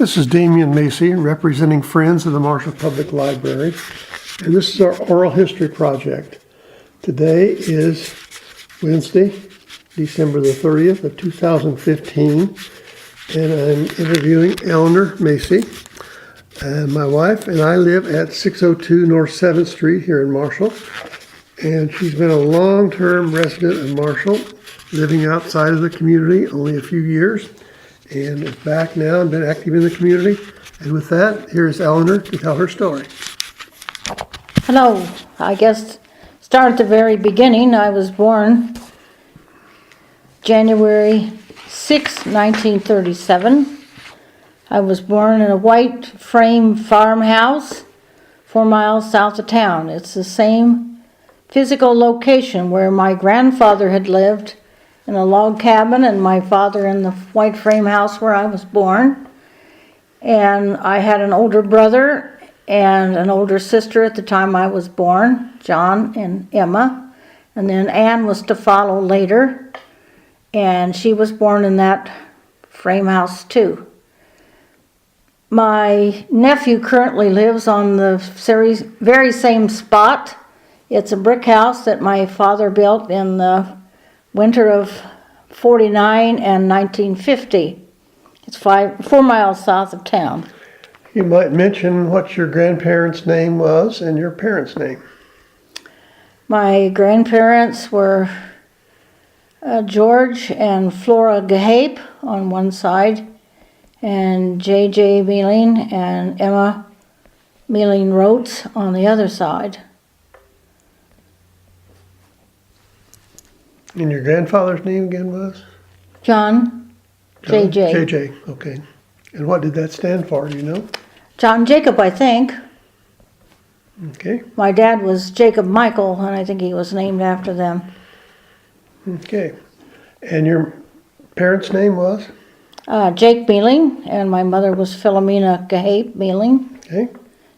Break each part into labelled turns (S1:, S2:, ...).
S1: This is Eleanor Macey, representing Friends of the Marshall Public Library, and this is our oral history project. Today is Wednesday, December the 30th of 2015, and I'm interviewing Eleanor Macey. And my wife and I live at 602 North 7th Street here in Marshall, and she's been a long-term resident of Marshall, living outside of the community only a few years, and is back now and been active in the community. And with that, here's Eleanor to tell her story.
S2: Hello. I guess start at the very beginning. I was born January 6, 1937. I was born in a white frame farmhouse 4 miles south of town. It's the same physical location where my grandfather had lived in a log cabin, and my father in the white frame house where I was born. And I had an older brother and an older sister at the time I was born, John and Emma. And then Ann was to follow later, and she was born in that frame house too. My nephew currently lives on the very same spot. It's a brick house that my father built in the winter of 49 and 1950. It's 4 miles south of town.
S1: You might mention what your grandparents' name was and your parents' name.
S2: My grandparents were George and Flora Gahape on one side, and J.J. Mealing and Emma Mealing Rotes on the other side.
S1: And your grandfather's name again was?
S2: John, J.J.
S1: J.J., okay. And what did that stand for, do you know?
S2: John Jacob, I think.
S1: Okay.
S2: My dad was Jacob Michael, and I think he was named after them.
S1: Okay. And your parents' name was?
S2: Jake Mealing, and my mother was Philomena Gahape Mealing.
S1: Okay.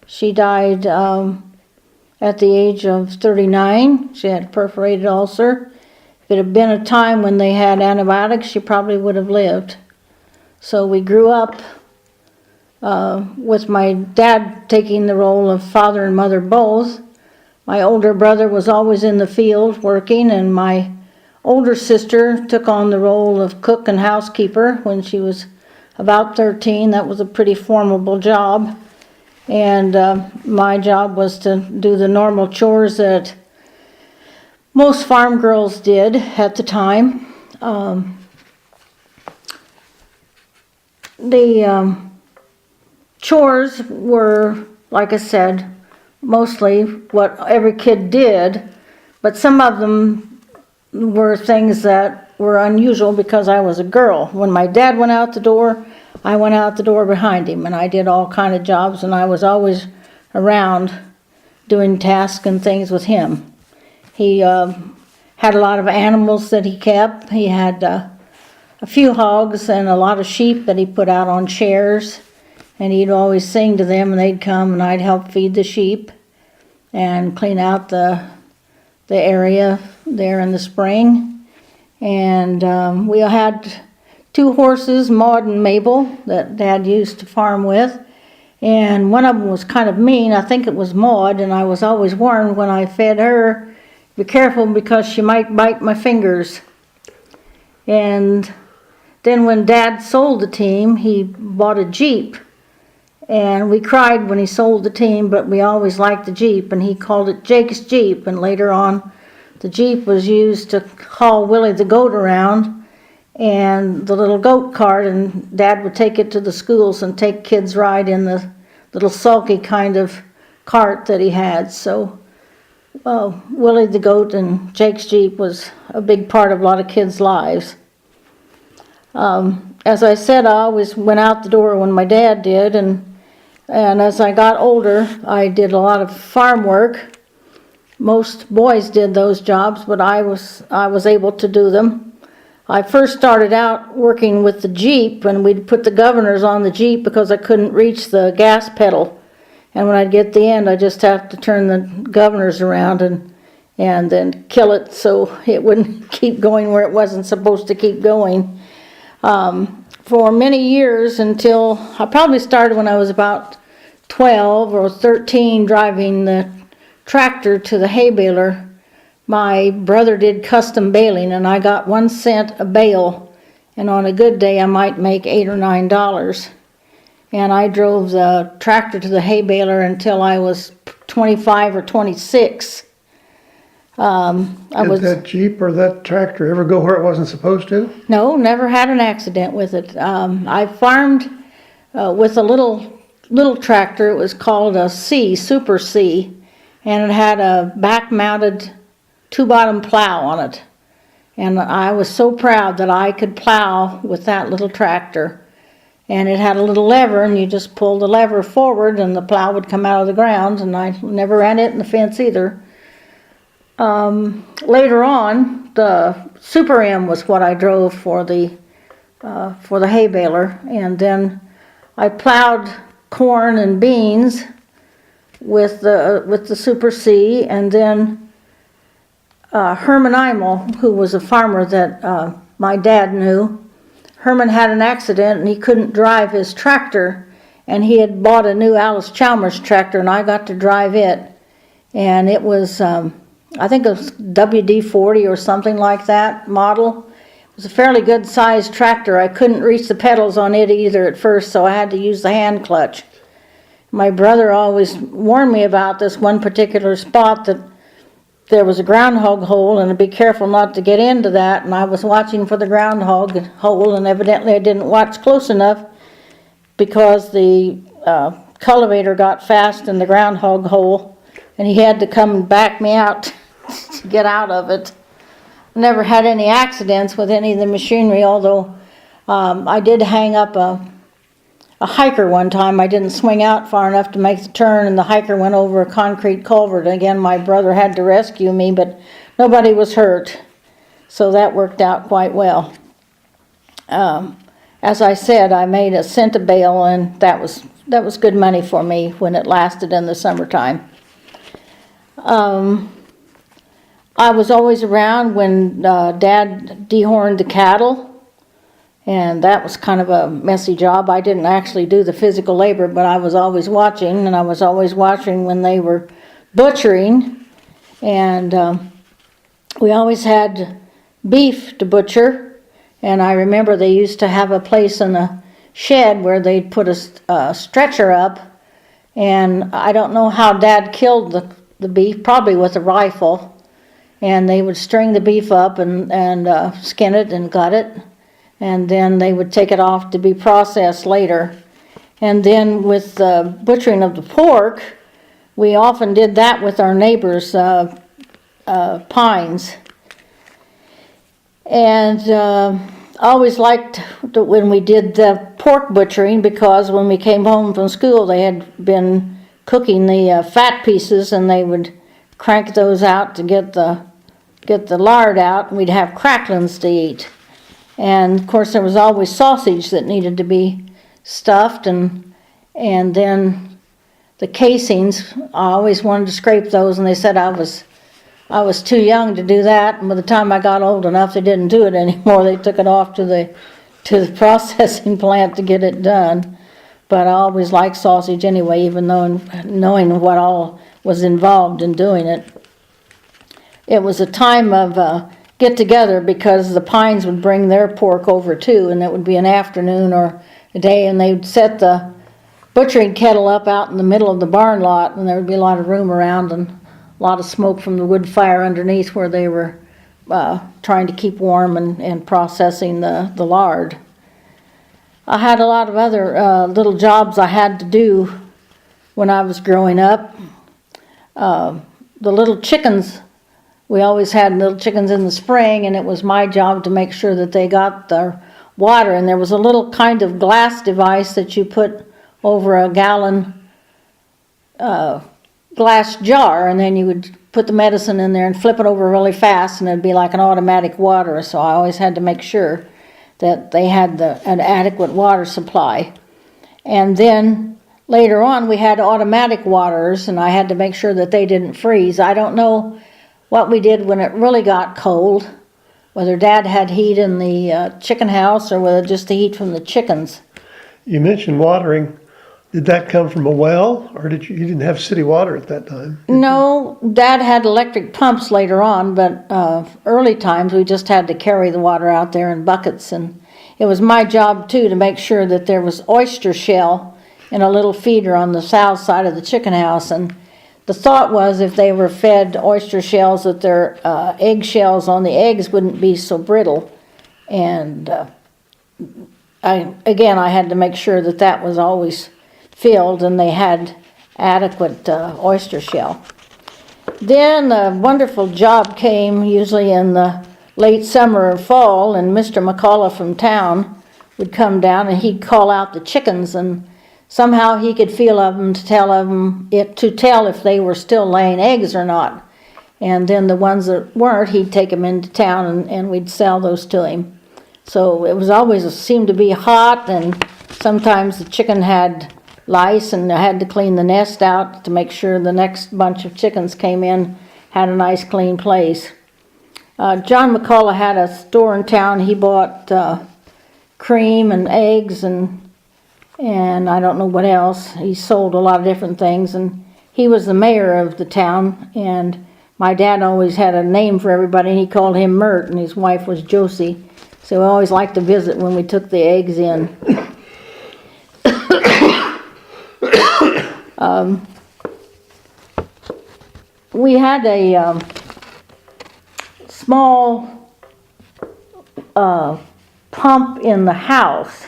S2: She died at the age of 39. She had a perforated ulcer. If it had been a time when they had antibiotics, she probably would have lived. So we grew up with my dad taking the role of father and mother both. My older brother was always in the field working, and my older sister took on the role of cook and housekeeper when she was about 13. That was a pretty formidable job. And my job was to do the normal chores that most farm girls did at the time. The chores were, like I said, mostly what every kid did, but some of them were things that were unusual because I was a girl. When my dad went out the door, I went out the door behind him, and I did all kind of jobs, and I was always around doing tasks and things with him. He had a lot of animals that he kept. He had a few hogs and a lot of sheep that he put out on chairs, and he'd always sing to them, and they'd come, and I'd help feed the sheep and clean out the area there in the spring. And we had 2 horses, Maud and Mabel, that Dad used to farm with. And one of them was kind of mean. I think it was Maud, and I was always warned when I fed her, be careful because she might bite my fingers. And then when Dad sold the team, he bought a Jeep. And we cried when he sold the team, but we always liked the Jeep, and he called it Jake's Jeep. And later on, the Jeep was used to haul Willie the goat around, and the little goat cart, and Dad would take it to the schools and take kids ride in the little sulky kind of cart that he had. So Willie the goat and Jake's Jeep was a big part of a lot of kids' lives. As I said, I always went out the door when my dad did, and as I got older, I did a lot of farm work. Most boys did those jobs, but I was able to do them. I first started out working with the Jeep, and we'd put the governors on the Jeep because I couldn't reach the gas pedal. And when I'd get to the end, I just have to turn the governors around and then kill it so it wouldn't keep going where it wasn't supposed to keep going. for many years until I probably started when I was about 12 or 13 driving the tractor to the hay baler. My brother did custom baling and I got 1 cent a bale, and on a good day I might make $8 or $9. And I drove the tractor to the hay baler until I was 25 or 26.
S1: Did that Jeep or that tractor ever go where it wasn't supposed to?
S2: No, never had an accident with it. I farmed with a little tractor. It was called a Super C, and it had a back-mounted 2-bottom plow on it. And I was so proud that I could plow with that little tractor. And it had a little lever, and you just pulled the lever forward, and the plow would come out of the ground, and I never ran it in the fence either. Later on, the Super M was what I drove for the hay baler, and then I plowed corn and beans with the Super C, and then Herman Eimel, who was a farmer that my dad knew. Herman had an accident and he couldn't drive his tractor, and he had bought a new Alice Chalmers tractor, and I got to drive it, and it was I think it was WD-40 or something like that model. It was a fairly good sized tractor. I couldn't reach the pedals on it either at first, so I had to use the hand clutch. My brother always warned me about this one particular spot, that there was a groundhog hole, and to be careful not to get into that, and I was watching for the groundhog hole, and evidently I didn't watch close enough because the cultivator got fast in the groundhog hole, and he had to come and back me out to get out of it. Never had any accidents with any of the machinery, although I did hang up a hiker one time. I didn't swing out far enough to make the turn, and the hiker went over a concrete culvert. Again, my brother had to rescue me, but nobody was hurt, so that worked out quite well. As I said, I made 1 cent a bale, and that was good money for me when it lasted in the summertime. I was always around when Dad dehorned the cattle, and that was kind of a messy job. I didn't actually do the physical labor, but I was always watching, and I was always watching when they were butchering, and we always had beef to butcher, and I remember they used to have a place in the shed where they'd put a stretcher up, and I don't know how Dad killed the beef, probably with a rifle, and they would string the beef up and skin it and gut it, and then they would take it off to be processed later. And then with the butchering of the pork, we often did that with our neighbors' pines. And I always liked when we did the pork butchering, because when we came home from school they had been cooking the fat pieces, and they would crank those out to get the lard out, and we'd have cracklings to eat. And of course there was always sausage that needed to be stuffed, and then the casings, I always wanted to scrape those, and they said I was too young to do that, and by the time I got old enough they didn't do it anymore. They took it off to the processing plant to get it done. But I always liked sausage anyway, even though knowing what all was involved in doing it. It was a time of get-together, because the Pines would bring their pork over too, and it would be an afternoon or a day, and they'd set the butchering kettle up out in the middle of the barn lot, and there would be a lot of room around and a lot of smoke from the wood fire underneath where they were trying to keep warm and processing the lard. I had a lot of other little jobs I had to do when I was growing up. The little chickens, we always had little chickens in the spring, and it was my job to make sure that they got their water. And there was a little kind of glass device that you put over a gallon glass jar, and then you would put the medicine in there and flip it over really fast, and it'd be like an automatic water. So I always had to make sure that they had an adequate water supply. And then later on we had automatic waters, and I had to make sure that they didn't freeze. I don't know what we did when it really got cold. whether Dad had heat in the chicken house or whether just the heat from the chickens.
S1: You mentioned watering. Did that come from a well, or you didn't have city water at that time?
S2: No, Dad had electric pumps later on, but early times we just had to carry the water out there in buckets, and it was my job too to make sure that there was oyster shell in a little feeder on the south side of the chicken house, and the thought was if they were fed oyster shells that their egg shells on the eggs wouldn't be so brittle, and I had to make sure that that was always filled and they had adequate oyster shell. Then a wonderful job came usually in the late summer or fall, and Mr. McCullough from town would come down and he'd call out the chickens, and somehow he could feel of them to tell if they were still laying eggs or not. And then the ones that weren't, he'd take them into town and we'd sell those to him. So it was always seemed to be hot, and sometimes the chicken had lice, and I had to clean the nest out to make sure the next bunch of chickens came in had a nice clean place. John McCullough had a store in town. He bought cream and eggs and I don't know what else. He sold a lot of different things, and he was the mayor of the town, and my dad always had a name for everybody, and he called him Mert, and his wife was Josie. So we always liked to visit when we took the eggs in. We had a small pump in the house.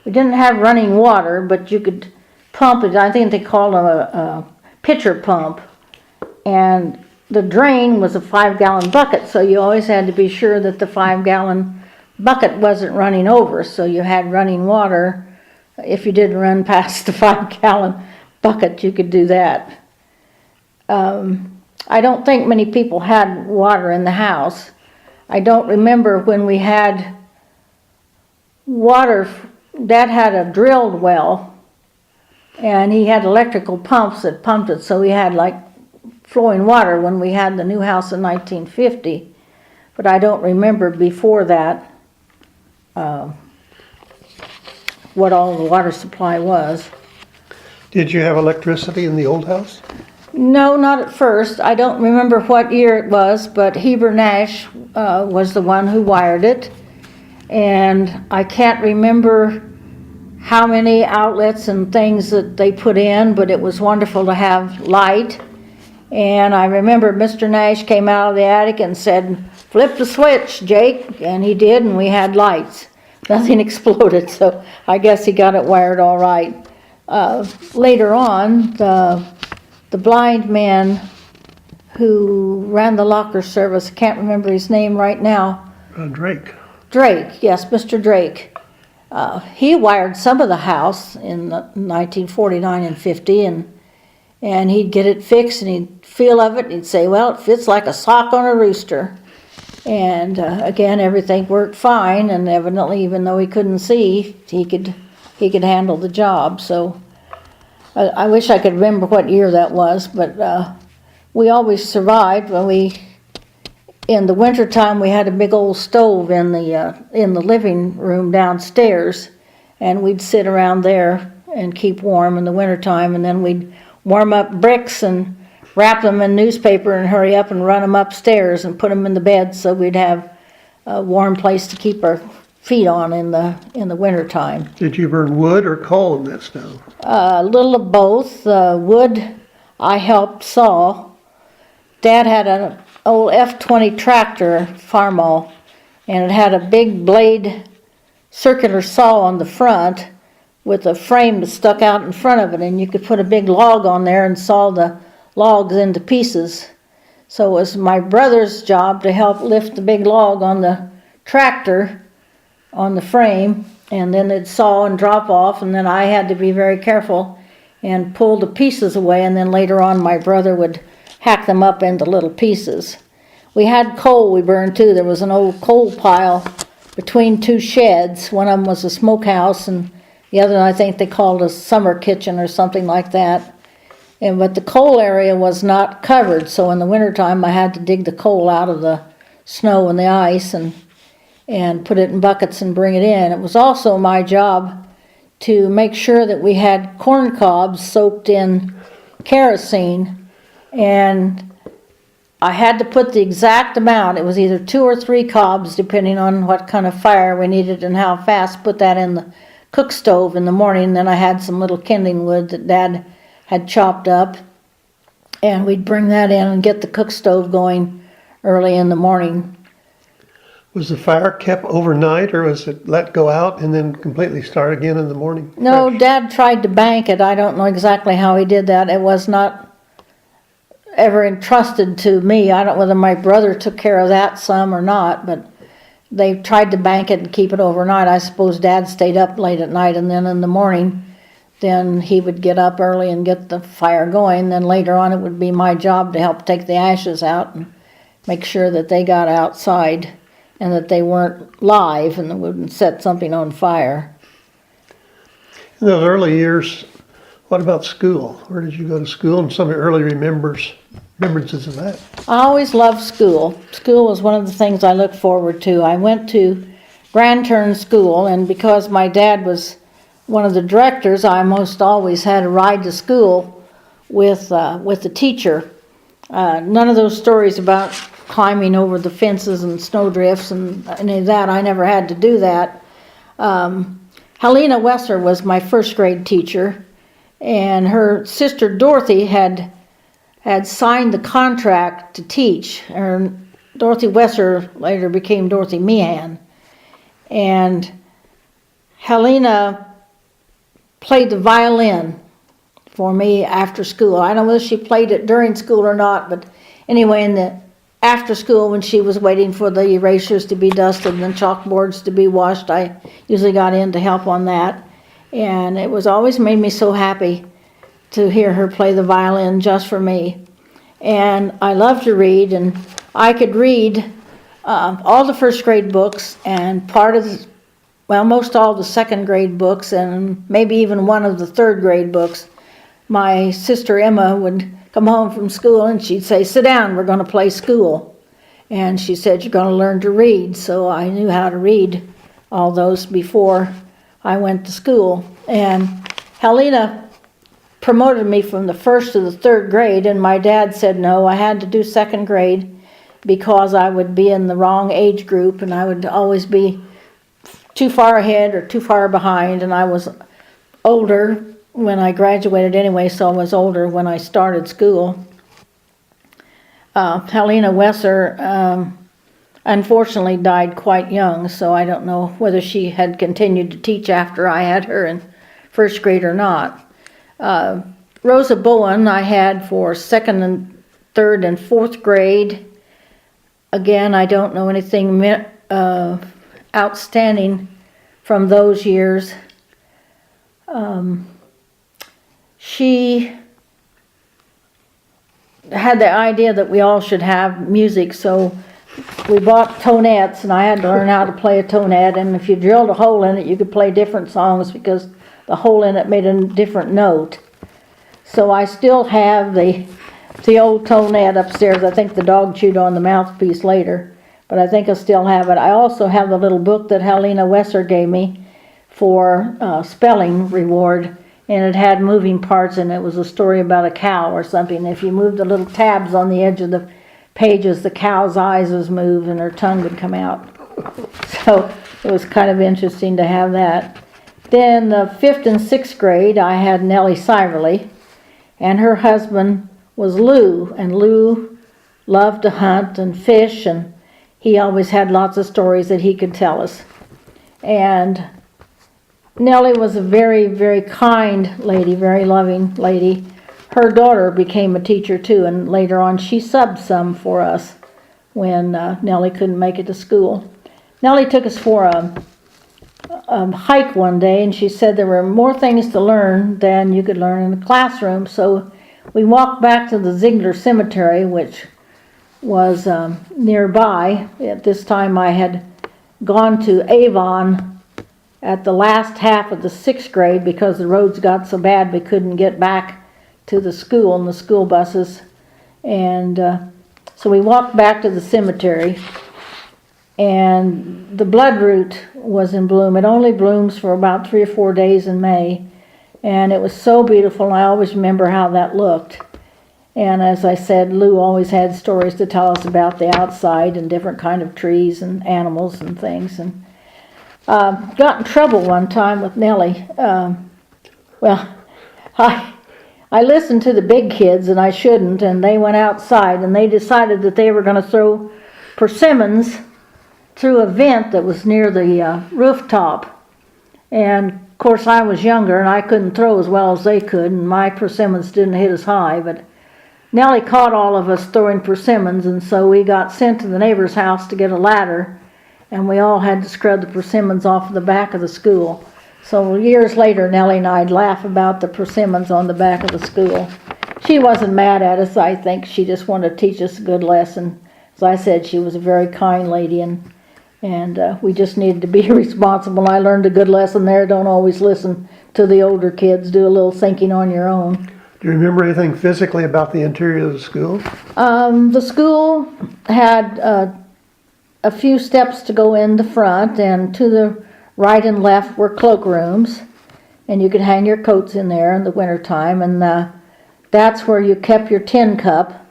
S2: We didn't have running water, but you could pump it. I think they called it a pitcher pump. And the drain was a 5-gallon bucket, so you always had to be sure that the 5-gallon bucket wasn't running over, so you had running water. If you didn't run past the 5-gallon bucket, you could do that. I don't think many people had water in the house. I don't remember when we had water. Dad had a drilled well, and he had electrical pumps that pumped it, so we had like flowing water when we had the new house in 1950. But I don't remember before that what all the water supply was.
S1: Did you have electricity in the old house?
S2: No, not at first. I don't remember what year it was, but Heber Nash was the one who wired it. And I can't remember how many outlets and things that they put in, but it was wonderful to have light. And I remember Mr. Nash came out of the attic and said, "Flip the switch, Jake," and he did, and we had lights. Nothing exploded, so I guess he got it wired all right. Later on, the blind man who ran the locker service, I can't remember his name right now.
S1: Drake.
S2: Drake, yes, Mr. Drake. He wired some of the house in 1949 and 50, and he'd get it fixed, and he'd feel of it, and he'd say, "Well, it fits like a sock on a rooster." And again, everything worked fine, and evidently, even though he couldn't see, he could handle the job. So I wish I could remember what year that was, but we always survived. In the wintertime, we had a big old stove in the living room downstairs, and we'd sit around there and keep warm in the wintertime, and then we'd warm up bricks and wrap them in newspaper and hurry up and run them upstairs and put them in the bed so we'd have a warm place to keep our feet on in the wintertime.
S1: Did you burn wood or coal in that stove?
S2: A little of both. Wood I helped saw. Dad had an old F-20 tractor, Farmall, and it had a big blade circular saw on the front with a frame that stuck out in front of it, and you could put a big log on there and saw the logs into pieces. So it was my brother's job to help lift the big log on the tractor on the frame, and then it'd saw and drop off, and then I had to be very careful and pull the pieces away, and then later on my brother would hack them up into little pieces. We had coal we burned too. There was an old coal pile between two sheds. One of them was a smokehouse, and the other I think they called a summer kitchen or something like that. But the coal area was not covered, so in the wintertime I had to dig the coal out of the snow and the ice, and and put it in buckets and bring it in. It was also my job to make sure that we had corn cobs soaked in kerosene, and I had to put the exact amount. It was either 2 or 3 cobs, depending on what kind of fire we needed and how fast. Put that in the cook stove in the morning. Then I had some little kindling wood that Dad had chopped up, and we'd bring that in and get the cook stove going early in the morning.
S1: Was the fire kept overnight, or was it let go out and then completely start again in the morning?
S2: No,
S1: Fresh?
S2: Dad tried to bank it. I don't know exactly how he did that. It was not ever entrusted to me. I don't know whether my brother took care of that some or not, but they tried to bank it and keep it overnight. I suppose Dad stayed up late at night, and then in the morning, then he would get up early and get the fire going. Then later on, it would be my job to help take the ashes out and make sure that they got outside and that they weren't live and wouldn't set something on fire.
S1: In those early years, what about school? Where did you go to school, and some of your early remembrances of that?
S2: I always loved school. School was one of the things I looked forward to. I went to Grand Turn School, and because my dad was one of the directors, I almost always had a ride to school with the teacher. None of those stories about climbing over the fences and snowdrifts and any of that, I never had to do that. Helena Wesser was my first grade teacher, and her sister Dorothy had signed the contract to teach. Dorothy Wesser later became Dorothy Meehan. And Helena played the violin for me after school. I don't know whether she played it during school or not, but anyway, in the after school, when she was waiting for the erasers to be dusted and the chalkboards to be washed, I usually got in to help on that. And it was always made me so happy to hear her play the violin just for me. And I love to read, and I could read all the first grade books and most all the second grade books, and maybe even one of the third grade books. My sister Emma would come home from school and she'd say, "Sit down, we're going to play school." And she said, "You're going to learn to read." So I knew how to read all those before I went to school. And Helena promoted me from the first to the third grade, and my dad said no, I had to do second grade because I would be in the wrong age group and I would always be too far ahead or too far behind, and I was older when I graduated anyway, so I was older when I started school. Helena Wesser unfortunately died quite young, so I don't know whether she had continued to teach after I had her in first grade or not. Rosa Bowen I had for second and third and fourth grade. Again, I don't know anything outstanding from those years. She had the idea that we all should have music, so we bought tonettes, and I had to learn how to play a tonette, and if you drilled a hole in it, you could play different songs because the hole in it made a different note. So I still have the old tonette upstairs. I think the dog chewed on the mouthpiece later, but I think I still have it. I also have the little book that Helena Wesser gave me for spelling reward, and it had moving parts, and it was a story about a cow or something. If you moved the little tabs on the edge of the pages, the cow's eyes would move and her tongue would come out. So it was kind of interesting to have that. Then the 5th and 6th grade, I had Nellie Siverly, and her husband was Lou, and Lou loved to hunt and fish, and he always had lots of stories that he could tell us. And Nellie was a very, very kind lady, very loving lady. Her daughter became a teacher too, and later on she subbed some for us when Nellie couldn't make it to school. Nellie took us for a hike one day, and she said there were more things to learn than you could learn in the classroom. So we walked back to the Ziegler Cemetery, which was nearby. At this time I had gone to Avon at the last half of the 6th grade because the roads got so bad we couldn't get back to the school in the school buses. And so we walked back to the cemetery, and the bloodroot was in bloom. It only blooms for about 3 or 4 days in May, and it was so beautiful, and I always remember how that looked. And as I said, Lou always had stories to tell us about the outside and different kind of trees and animals and things. And got in trouble one time with Nellie. I listened to the big kids, and I shouldn't, and they went outside, and they decided that they were going to throw persimmons through a vent that was near the rooftop. And of course I was younger, and I couldn't throw as well as they could, and my persimmons didn't hit as high, but Nellie caught all of us throwing persimmons, and so we got sent to the neighbor's house to get a ladder, and we all had to scrub the persimmons off of the back of the school. So years later, Nellie and I'd laugh about the persimmons on the back of the school. She wasn't mad at us, I think. She just wanted to teach us a good lesson. As I said, she was a very kind lady, and we just needed to be responsible. I learned a good lesson there. Don't always listen to the older kids. Do a little thinking on your own.
S1: Do you remember anything physically about the interior of the school?
S2: The school had a few steps to go in the front, and to the right and left were cloakrooms, and you could hang your coats in there in the wintertime, and that's where you kept your tin cup.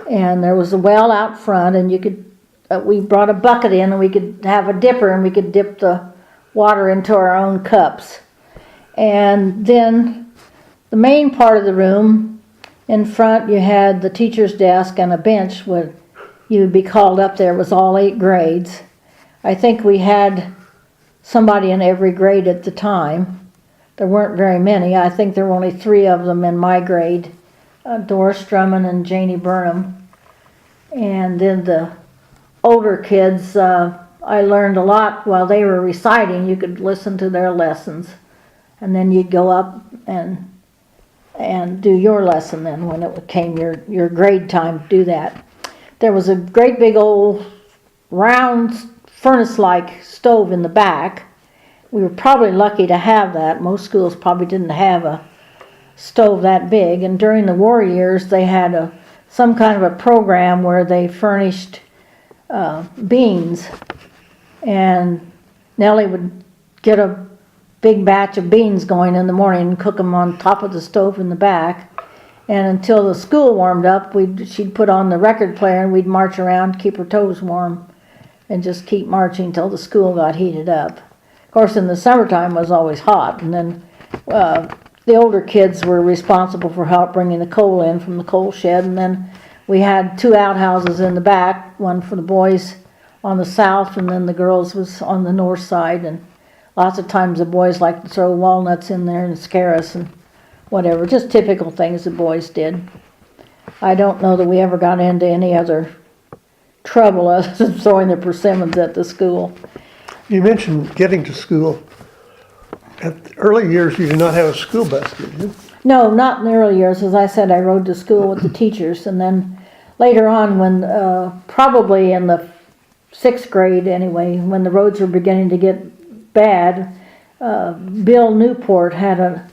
S2: And there was a well out front, and you could we brought a bucket in, and we could have a dipper, and we could dip the water into our own cups. And then the main part of the room, in front you had the teacher's desk and a bench where you would be called up there. It was all 8 grades. I think we had somebody in every grade at the time. There weren't very many. I think there were only 3 of them in my grade, Doris Drummond and Janie Burnham. And then the older kids, I learned a lot while they were reciting. You could listen to their lessons, and then you'd go up and do your lesson then when it came your grade time to do that. There was a great big old round furnace-like stove in the back. We were probably lucky to have that. Most schools probably didn't have a stove that big, and during the war years they had some kind of a program where they furnished beans, and Nellie would get a big batch of beans going in the morning and cook them on top of the stove in the back, and until the school warmed up, she'd put on the record player, and we'd march around to keep her toes warm and just keep marching until the school got heated up. Of course, in the summertime it was always hot, and then the older kids were responsible for help bringing the coal in from the coal shed, and then we had 2 outhouses in the back, one for the boys on the south, and then the girls was on the north side. And lots of times the boys liked to throw walnuts in there and scare us and whatever, just typical things the boys did. I don't know that we ever got into any other trouble other than throwing the persimmons at the school.
S1: You mentioned getting to school. At the early years, you did not have a school bus, did you?
S2: No, not in the early years. As I said, I rode to school with the teachers, and then later on, when probably in the 6th grade anyway, when the roads were beginning to get bad, Bill Newport had a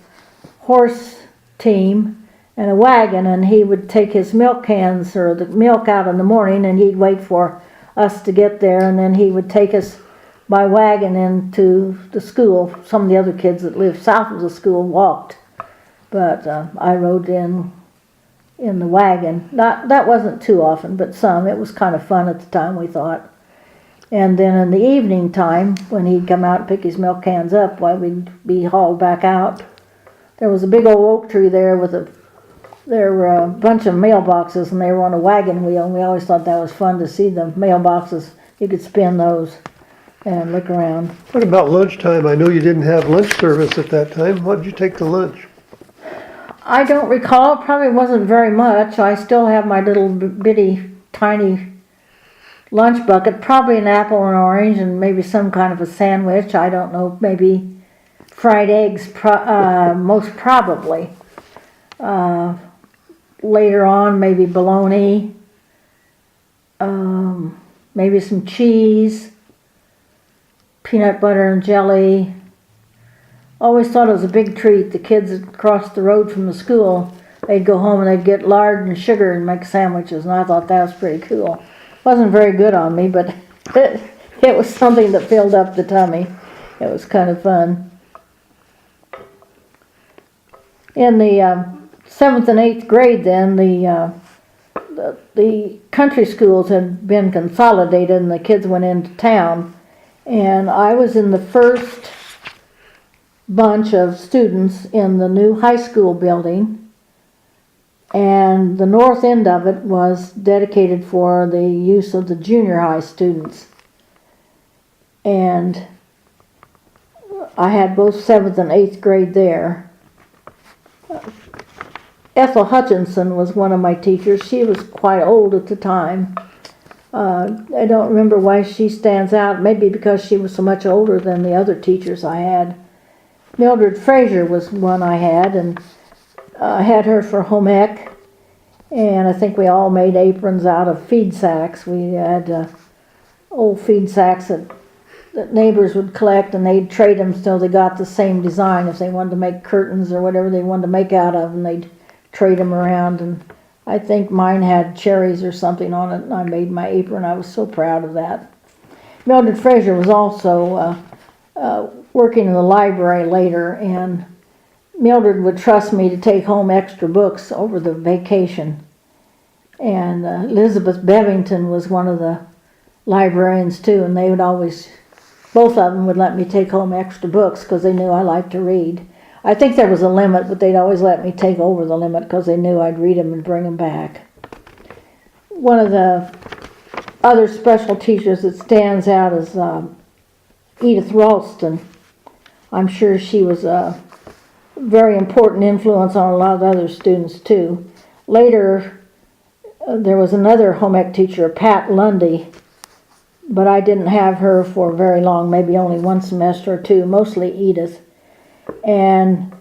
S2: horse team and a wagon, and he would take his milk cans or the milk out in the morning, and he'd wait for us to get there, and then he would take us by wagon into the school. Some of the other kids that lived south of the school walked, but I rode in the wagon. That wasn't too often, but some. It was kind of fun at the time, we thought. And then in the evening time, when he'd come out and pick his milk cans up, while we'd be hauled back out, there was a big old oak tree there there were a bunch of mailboxes, and they were on a wagon wheel, and we always thought that was fun to see the mailboxes. You could spin those and look around.
S1: What about lunchtime? I know you didn't have lunch service at that time. What did you take to lunch?
S2: I don't recall. Probably wasn't very much. I still have my little bitty tiny lunch bucket. Probably an apple and orange and maybe some kind of a sandwich. I don't know. Maybe fried eggs, most probably. Later on, maybe bologna. Maybe some cheese. Peanut butter and jelly. Always thought it was a big treat. The kids across the road from the school, they'd go home and they'd get lard and sugar and make sandwiches, and I thought that was pretty cool. Wasn't very good on me, but It was something that filled up the tummy. It was kind of fun. In the 7th and 8th grade then, the country schools had been consolidated and the kids went into town. And I was in the first bunch of students in the new high school building. And the north end of it was dedicated for the use of the junior high students. And I had both 7th and 8th grade there. Ethel Hutchinson was one of my teachers. She was quite old at the time. I don't remember why she stands out. Maybe because she was so much older than the other teachers I had. Mildred Frazier was one I had, and I had her for home ec. And I think we all made aprons out of feed sacks. We had old feed sacks that neighbors would collect, and they'd trade them till they got the same design. If they wanted to make curtains or whatever they wanted to make out of, and they'd trade them around. And I think mine had cherries or something on it, and I made my apron. I was so proud of that. Mildred Frazier was also working in the library later, and Mildred would trust me to take home extra books over the vacation. And Elizabeth Bevington was one of the librarians too, and they would always, both of them would let me take home extra books because they knew I liked to read. I think there was a limit, but they'd always let me take over the limit because they knew I'd read them and bring them back. One of the other special teachers that stands out is Edith Ralston. I'm sure she was a very important influence on a lot of other students too. Later, there was another home ec teacher, Pat Lundy, but I didn't have her for very long, maybe only one semester or two, mostly Edith. And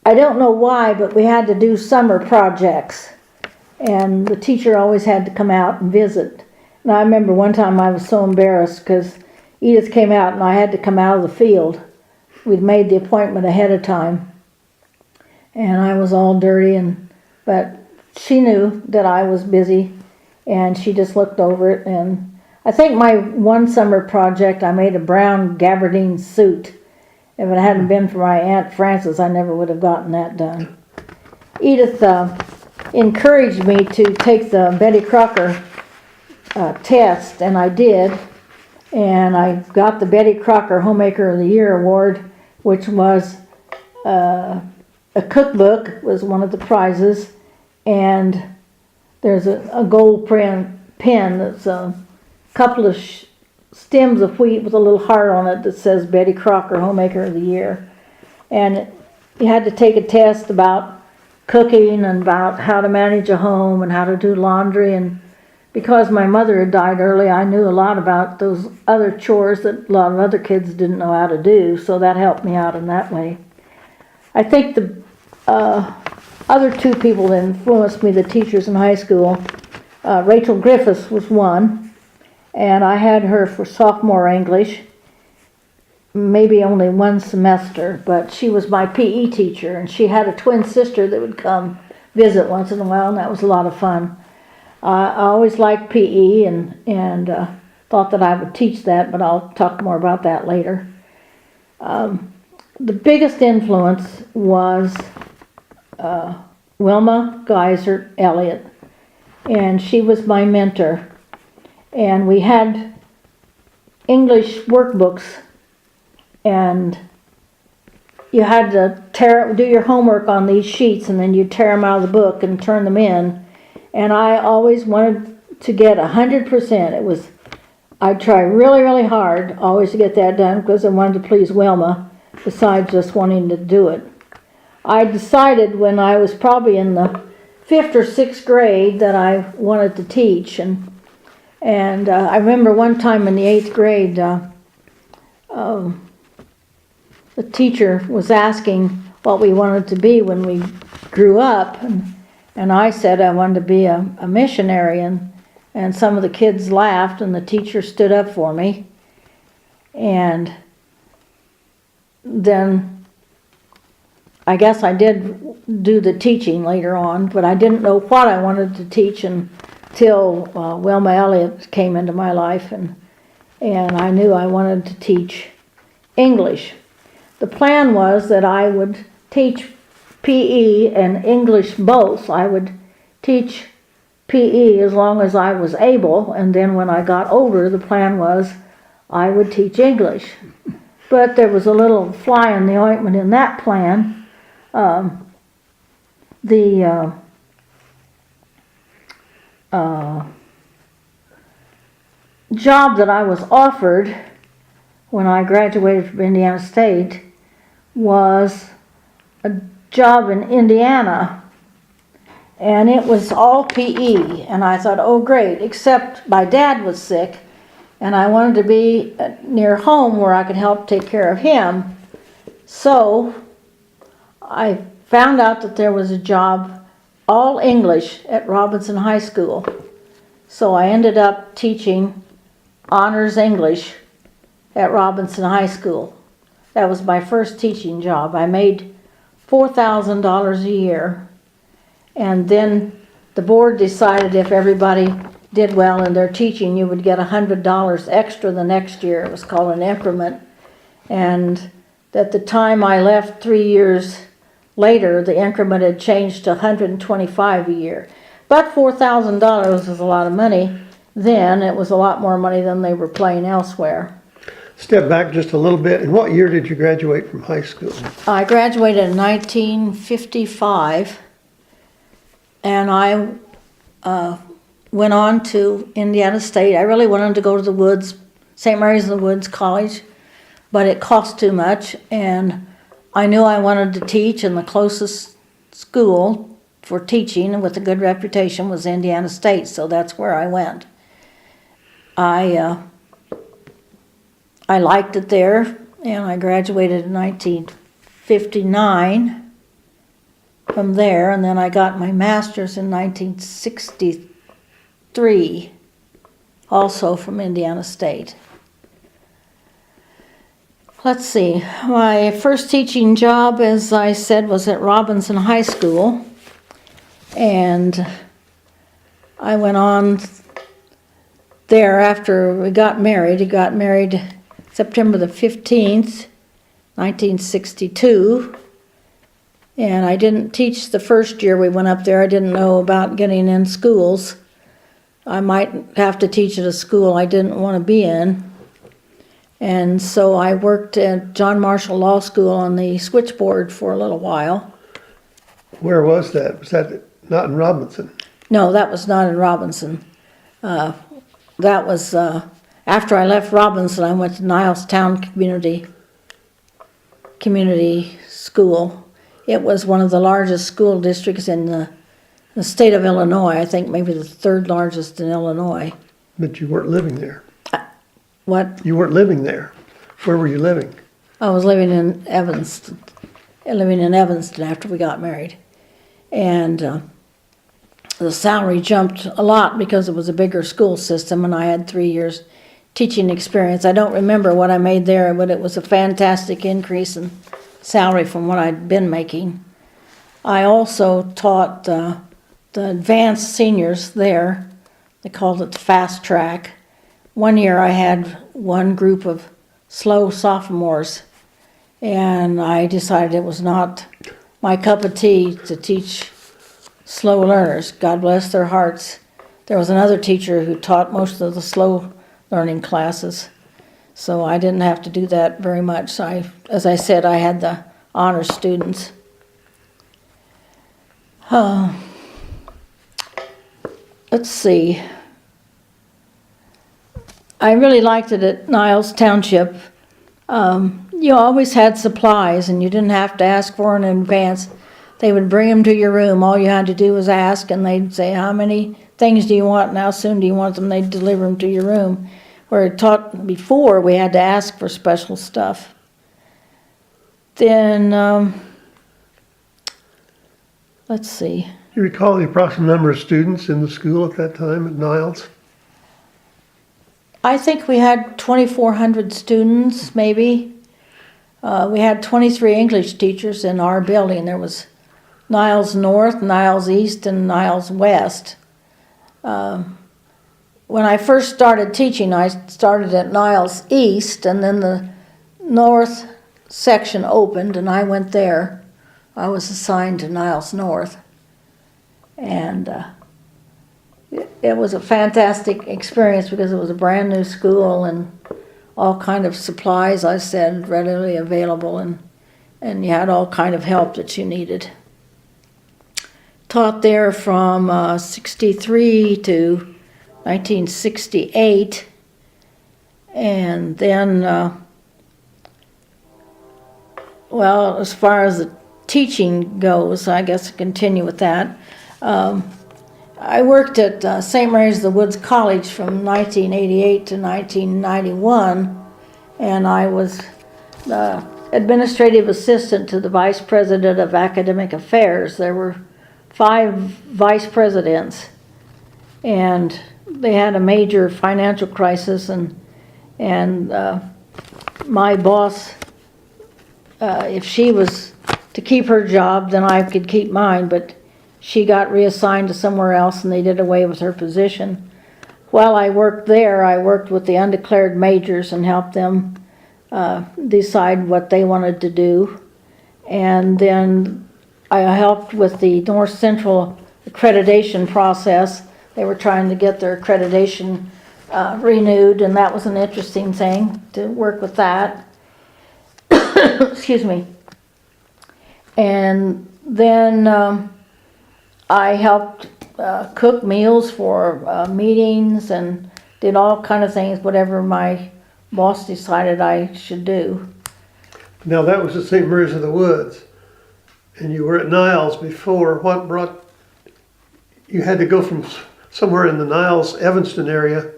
S2: I don't know why, but we had to do summer projects, and the teacher always had to come out and visit. And I remember one time I was so embarrassed because Edith came out and I had to come out of the field. We'd made the appointment ahead of time, and I was all dirty, but she knew that I was busy, and she just looked over it. And I think my one summer project, I made a brown gabardine suit. If it hadn't been for my Aunt Frances, I never would have gotten that done. Edith encouraged me to take the Betty Crocker test, and I did. And I got the Betty Crocker Homemaker of the Year award, which was a cookbook was one of the prizes, and there's a gold pen that's a couple of stems of wheat with a little heart on it that says Betty Crocker Homemaker of the Year. And you had to take a test about cooking and about how to manage a home and how to do laundry. And because my mother had died early, I knew a lot about those other chores that a lot of other kids didn't know how to do, so that helped me out in that way. I think the other two people that influenced me, the teachers in high school, Rachel Griffiths was one, and I had her for sophomore English, maybe only one semester, but she was my PE teacher, and she had a twin sister that would come visit once in a while, and that was a lot of fun. I always liked PE and thought that I would teach that, but I'll talk more about that later. The biggest influence was Wilma Geiser Elliott, and she was my mentor. And we had English workbooks, and you had to do your homework on these sheets, and then you tear them out of the book and turn them in. And I always wanted to get 100%. I'd try really, really hard always to get that done because I wanted to please Wilma, besides just wanting to do it. I decided when I was probably in the 5th or 6th grade that I wanted to teach, and I remember one time in the 8th grade, the teacher was asking what we wanted to be when we grew up, and I said I wanted to be a missionary, and some of the kids laughed, and the teacher stood up for me. And then I guess I did do the teaching later on, but I didn't know what I wanted to teach until Wilma Elliott came into my life, and and I knew I wanted to teach English. The plan was that I would teach PE and English both. I would teach PE as long as I was able, and then when I got older, the plan was I would teach English. But there was a little fly in the ointment in that plan. The job that I was offered when I graduated from Indiana State was a job in Indiana, and it was all PE, and I thought, oh great, except my dad was sick, and I wanted to be near home where I could help take care of him. So I found out that there was a job all English at Robinson High School. So I ended up teaching honors English at Robinson High School. That was my first teaching job. I made $4,000 a year, and then the board decided if everybody did well in their teaching, you would get $100 extra the next year. It was called an increment. And at the time I left 3 years later, the increment had changed to $125 a year. But $4,000 was a lot of money. Then it was a lot more money than they were paying elsewhere.
S1: Step back just a little bit. In what year did you graduate from high school?
S2: I graduated in 1955, and I went on to Indiana State. I really wanted to go to the Woods, St. Mary's in the Woods College, but it cost too much, and I knew I wanted to teach, and the closest school for teaching with a good reputation was Indiana State, so that's where I went. I liked it there, and I graduated in 1959 from there, and then I got my master's in 1963, also from Indiana State. Let's see, my first teaching job, as I said, was at Robinson High School, and I went on there after we got married. He got married September the 15th, 1962, and I didn't teach the first year we went up there. I didn't know about getting in schools. I might have to teach at a school I didn't want to be in. And so I worked at John Marshall Law School on the switchboard for a little while.
S1: Where was that? Was that not in Robinson?
S2: No, that was not in Robinson. That was after I left Robinson. I went to Nilestown Community School. It was one of the largest school districts in the state of Illinois. I think maybe the third largest in Illinois.
S1: But you weren't living there.
S2: What?
S1: You weren't living there. Where were you living?
S2: I was living in Evanston. After we got married, and the salary jumped a lot because it was a bigger school system, and I had 3 years teaching experience. I don't remember what I made there, but it was a fantastic increase in salary from what I'd been making. I also taught the advanced seniors there. They called it the fast track. One year I had one group of slow sophomores, and I decided it was not my cup of tea to teach slow learners. God bless their hearts. There was another teacher who taught most of the slow learning classes, so I didn't have to do that very much. So as I said, I had the honor students. Let's see. I really liked it at Niles Township. You always had supplies, and you didn't have to ask for them in advance. They would bring them to your room. All you had to do was ask, and they'd say, how many things do you want, and how soon do you want them? They'd deliver them to your room. Where it taught before, we had to ask for special stuff. Then, let's see.
S1: Do you recall the approximate number of students in the school at that time at Niles?
S2: I think we had 2,400 students, maybe. We had 23 English teachers in our building. There was Niles North, Niles East, and Niles West. when I first started teaching, I started at Niles East, and then the north section opened, and I went there. I was assigned to Niles North, and it was a fantastic experience because it was a brand new school and all kind of supplies, I said, readily available, and you had all kind of help that you needed. Taught there from 63 to 1968, and then, well, as far as the teaching goes, I guess I continue with that. I worked at St. Mary's of the Woods College from 1988 to 1991, and I was the administrative assistant to the vice president of academic affairs. There were 5 vice presidents, and they had a major financial crisis, and my boss, if she was to keep her job, then I could keep mine, but she got reassigned to somewhere else, and they did away with her position. While I worked there, I worked with the undeclared majors and helped them decide what they wanted to do. And then I helped with the North Central accreditation process. They were trying to get their accreditation renewed, and that was an interesting thing to work with that. Excuse me. And then I helped cook meals for meetings and did all kind of things, whatever my boss decided I should do.
S1: Now that was at St. Mary's of the Woods, and you were at Niles before. What brought you had to go from somewhere in the Niles, Evanston area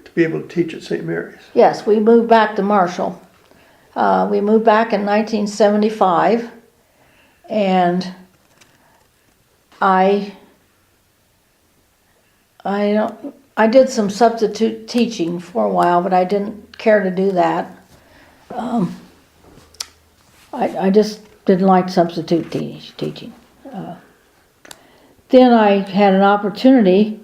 S1: to be able to teach at St. Mary's?
S2: Yes, we moved back to Marshall. We moved back in 1975, and I did some substitute teaching for a while, but I didn't care to do that. I just didn't like substitute teaching. Then I had an opportunity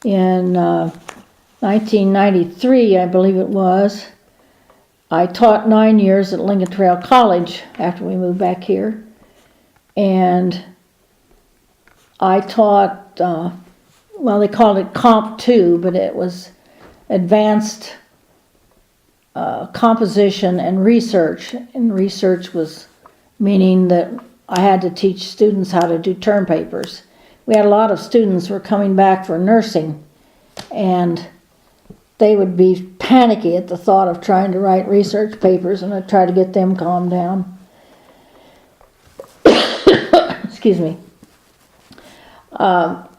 S2: in 1993, I believe it was. I taught 9 years at Lincoln Trail College after we moved back here, and I taught, well, they called it Comp 2, but it was advanced composition and research. And research was meaning that I had to teach students how to do term papers. We had a lot of students who were coming back for nursing, and they would be panicky at the thought of trying to write research papers, and I'd try to get them calmed down. Excuse me.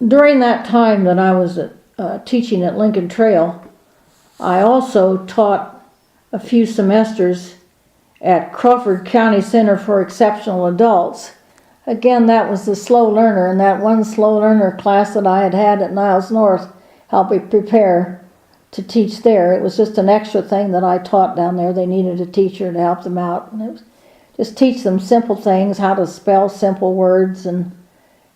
S2: During that time that I was teaching at Lincoln Trail, I also taught a few semesters at Crawford County Center for Exceptional Adults. Again, that was the slow learner, and that one slow learner class that I had had at Niles North helped me prepare to teach there. It was just an extra thing that I taught down there. They needed a teacher to help them out, and it was just teach them simple things, how to spell simple words, and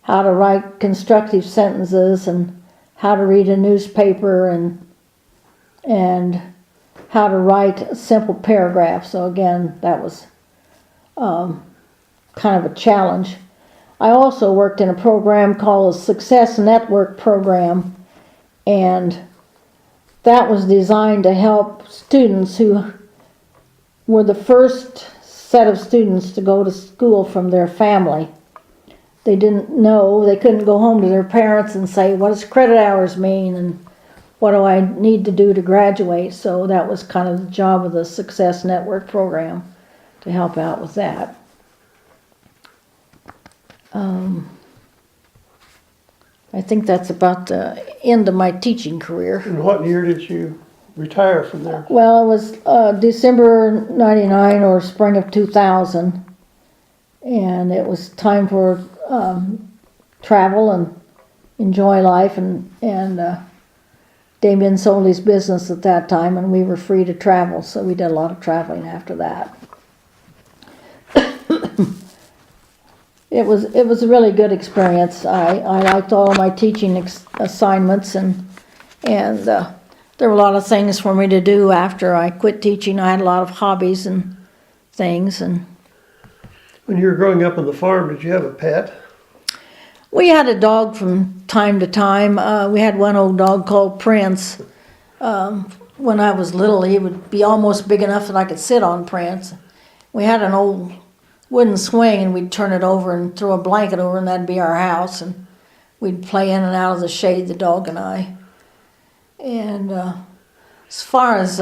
S2: how to write constructive sentences, and how to read a newspaper, and how to write a simple paragraph. So again, that was kind of a challenge. I also worked in a program called a Success Network program, and that was designed to help students who were the first set of students to go to school from their family. They didn't know, they couldn't go home to their parents and say, what does credit hours mean, and what do I need to do to graduate? So that was kind of the job of the Success Network program, to help out with that. I think that's about the end of my teaching career.
S1: And what year did you retire from there?
S2: Well, it was December 99 or spring of 2000, and it was time for travel and enjoy life, and Damien sold his business at that time, and we were free to travel, so we did a lot of traveling after that. it was a really good experience. I liked all of my teaching assignments, and there were a lot of things for me to do after I quit teaching. I had a lot of hobbies and things. And
S1: When you were growing up on the farm, did you have a pet?
S2: we had a dog from time to time. We had one old dog called Prince. When I was little, he would be almost big enough that I could sit on Prince. We had an old wooden swing, and we'd turn it over and throw a blanket over, and that'd be our house. And we'd play in and out of the shade, the dog and I. And as far as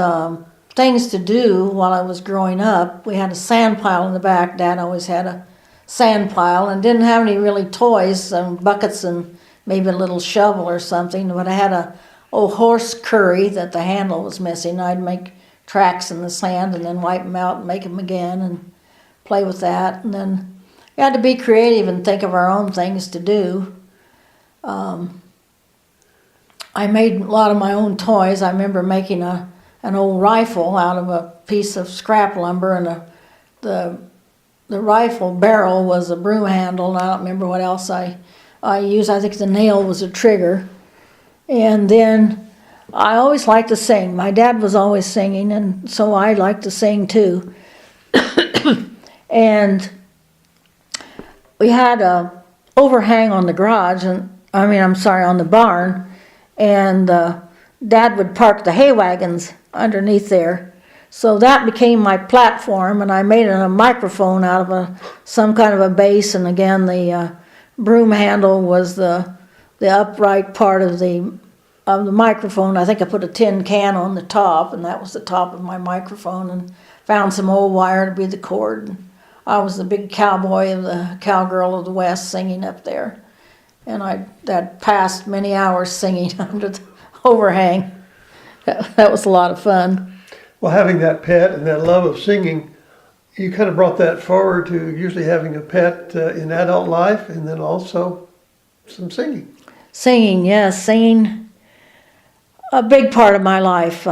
S2: things to do while I was growing up, we had a sand pile in the back. Dad always had a sand pile and didn't have any really toys, buckets and maybe a little shovel or something, but I had a old horse curry that the handle was missing. I'd make tracks in the sand and then wipe them out and make them again and play with that. And then we had to be creative and think of our own things to do. I made a lot of my own toys. I remember making an old rifle out of a piece of scrap lumber, and the rifle barrel was a broom handle, and I don't remember what else I used. I think the nail was a trigger. And then I always liked to sing. My dad was always singing, and so I liked to sing too. And we had a overhang on the garage, on the barn, and Dad would park the hay wagons underneath there. So that became my platform, and I made a microphone out of some kind of a base, and again the broom handle was the upright part of the microphone. I think I put a tin can on the top, and that was the top of my microphone, and found some old wire to be the cord. I was the big cowboy of the cowgirl of the West singing up there. And that passed many hours singing under the overhang. That was a lot of fun.
S1: Well, having that pet and that love of singing, you kind of brought that forward to usually having a pet in adult life, and then also some singing.
S2: Singing, yes, singing, a big part of my life.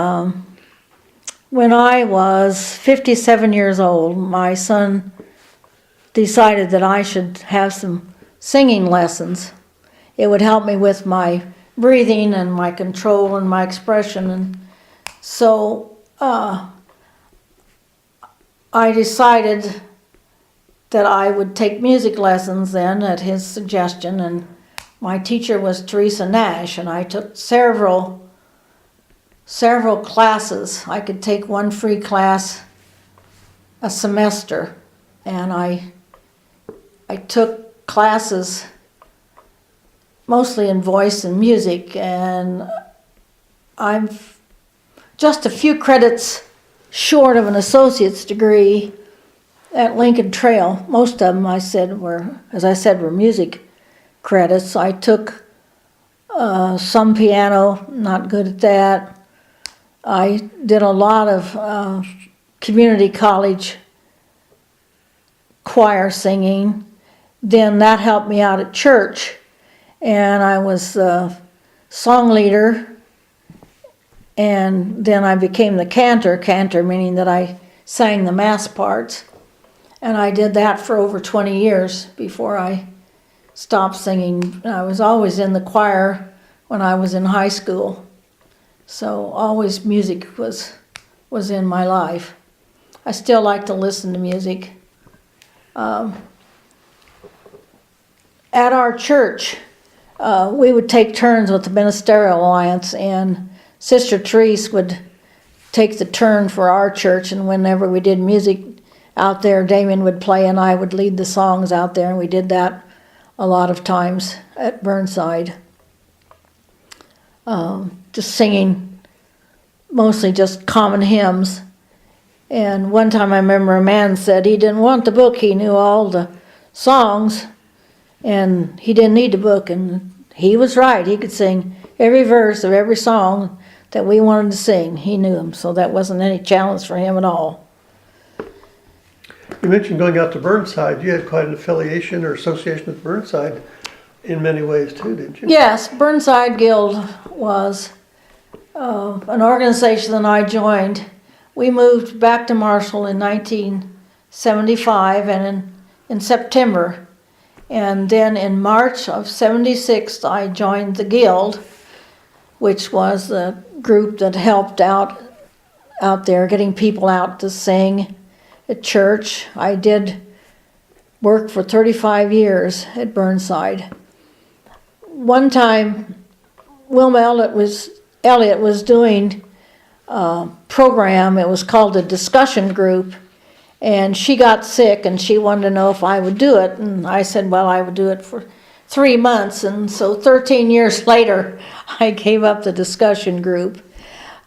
S2: When I was 57 years old, my son decided that I should have some singing lessons. It would help me with my breathing and my control and my expression. And so I decided that I would take music lessons then at his suggestion. And my teacher was Teresa Nash, and I took several classes. I could take one free class a semester, and I took classes mostly in voice and music, and I'm just a few credits short of an associate's degree at Lincoln Trail. Most of them, were music credits. I took some piano, not good at that. I did a lot of community college choir singing. Then that helped me out at church, and I was song leader, and then I became the cantor meaning that I sang the mass parts, and I did that for over 20 years before I stopped singing. I was always in the choir when I was in high school, so always music was in my life. I still like to listen to music. At our church, we would take turns with the Ministerial Alliance, and Sister Therese would take the turn for our church, and whenever we did music out there, Damien would play and I would lead the songs out there, and we did that a lot of times at Burnside. Just singing, mostly just common hymns. And one time I remember a man said he didn't want the book, he knew all the songs, and he didn't need the book, and he was right. He could sing every verse of every song that we wanted to sing. He knew them, so that wasn't any challenge for him at all.
S1: You mentioned going out to Burnside. You had quite an affiliation or association with Burnside in many ways too, didn't you?
S2: Yes, Burnside Guild was an organization that I joined. We moved back to Marshall in 1975, and in September. And then in March of '76, I joined the Guild, which was the group that helped out there, getting people out to sing at church. I did work for 35 years at Burnside. One time, Wilma Elliott was doing a program. It was called a discussion group, and she got sick and she wanted to know if I would do it, and I said, well, I would do it for 3 months. And so 13 years later, I gave up the discussion group.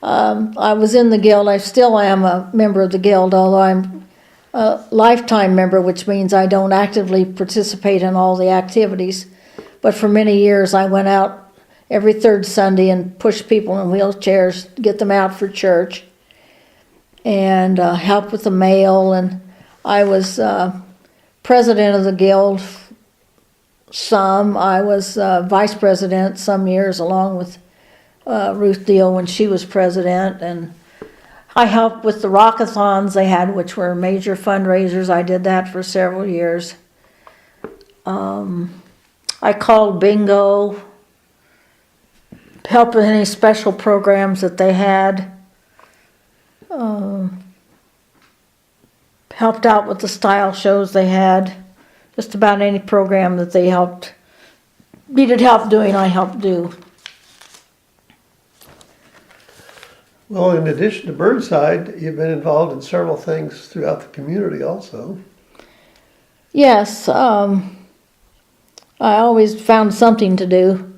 S2: I was in the Guild. I still am a member of the Guild, although I'm a lifetime member, which means I don't actively participate in all the activities. But for many years, I went out every third Sunday and pushed people in wheelchairs, get them out for church, and helped with the mail. And I was president of the Guild some. I was vice president some years, along with Ruth Deal when she was president. And I helped with the rockathons they had, which were major fundraisers. I did that for several years. I called bingo, helped with any special programs that they had. Helped out with the style shows they had. Just about any program that they needed help doing, I helped do.
S1: Well, in addition to Burnside, you've been involved in several things throughout the community also.
S2: Yes, I always found something to do.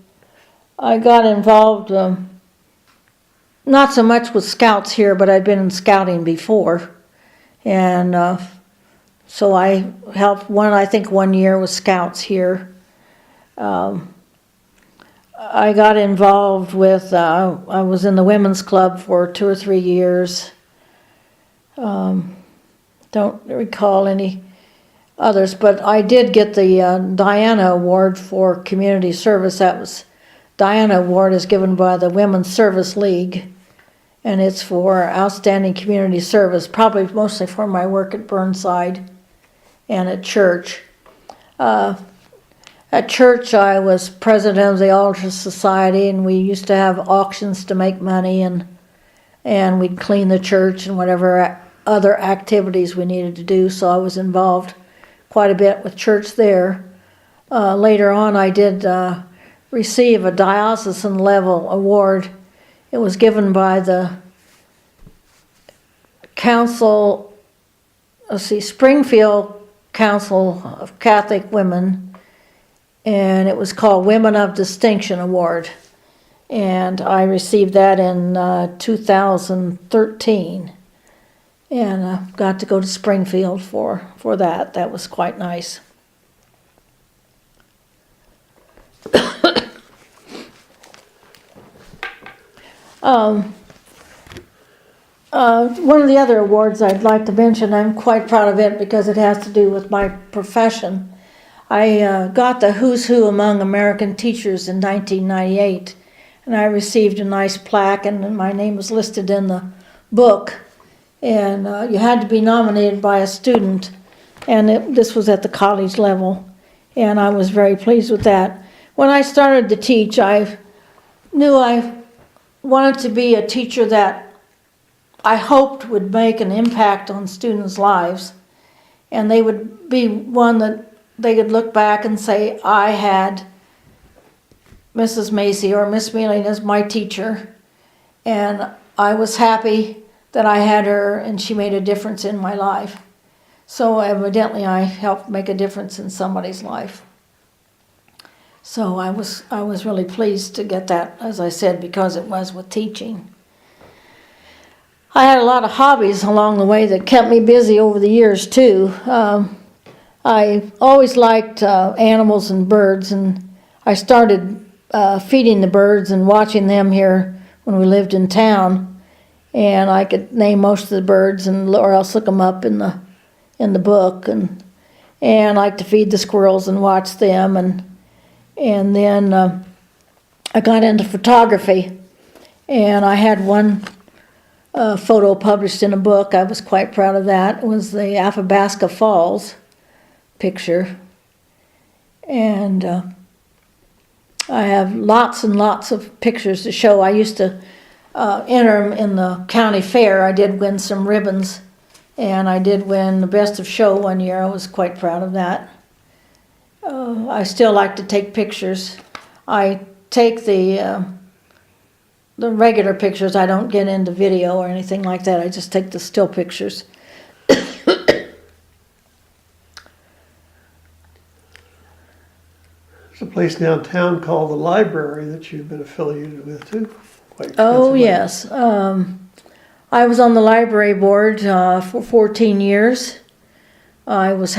S2: I got involved, not so much with Scouts here, but I'd been in Scouting before. And so I helped I think 1 year with Scouts here. I got involved with, I was in the Women's Club for 2 or 3 years. Don't recall any others, but I did get the Diana Award for community service. Diana Award is given by the Women's Service League, and it's for outstanding community service, probably mostly for my work at Burnside and at church. At church, I was president of the Altar Society, and we used to have auctions to make money, and we'd clean the church and whatever other activities we needed to do, so I was involved quite a bit with church there. Later on, I did receive a diocesan level award. It was given by the Springfield Council of Catholic Women, and it was called Women of Distinction Award. And I received that in 2013, and got to go to Springfield for that. That was quite nice. One of the other awards I'd like to mention, I'm quite proud of it because it has to do with my profession. I got the Who's Who Among American Teachers in 1998, and I received a nice plaque, and my name was listed in the book. And you had to be nominated by a student, and this was at the college level, and I was very pleased with that. When I started to teach, I knew I wanted to be a teacher that I hoped would make an impact on students' lives, and they would be one that they could look back and say, I had Mrs. Macey or Miss Mealing as my teacher, and I was happy that I had her and she made a difference in my life. So evidently I helped make a difference in somebody's life. So I was really pleased to get that, as I said, because it was with teaching. I had a lot of hobbies along the way that kept me busy over the years too. I always liked animals and birds, and I started feeding the birds and watching them here when we lived in town. And I could name most of the birds, or else look them up in the book. And I like to feed the squirrels and watch them. And then I got into photography, and I had one photo published in a book. I was quite proud of that. It was the Athabasca Falls picture. And I have lots and lots of pictures to show. I used to enter them in the county fair. I did win some ribbons, and I did win the best of show one year. I was quite proud of that. I still like to take pictures. I take the regular pictures. I don't get into video or anything like that. I just take the still pictures.
S1: There's a place downtown called the library that you've been affiliated with too. Quite
S2: Oh,
S1: extensively.
S2: yes. I was on the library board for 14 years. I was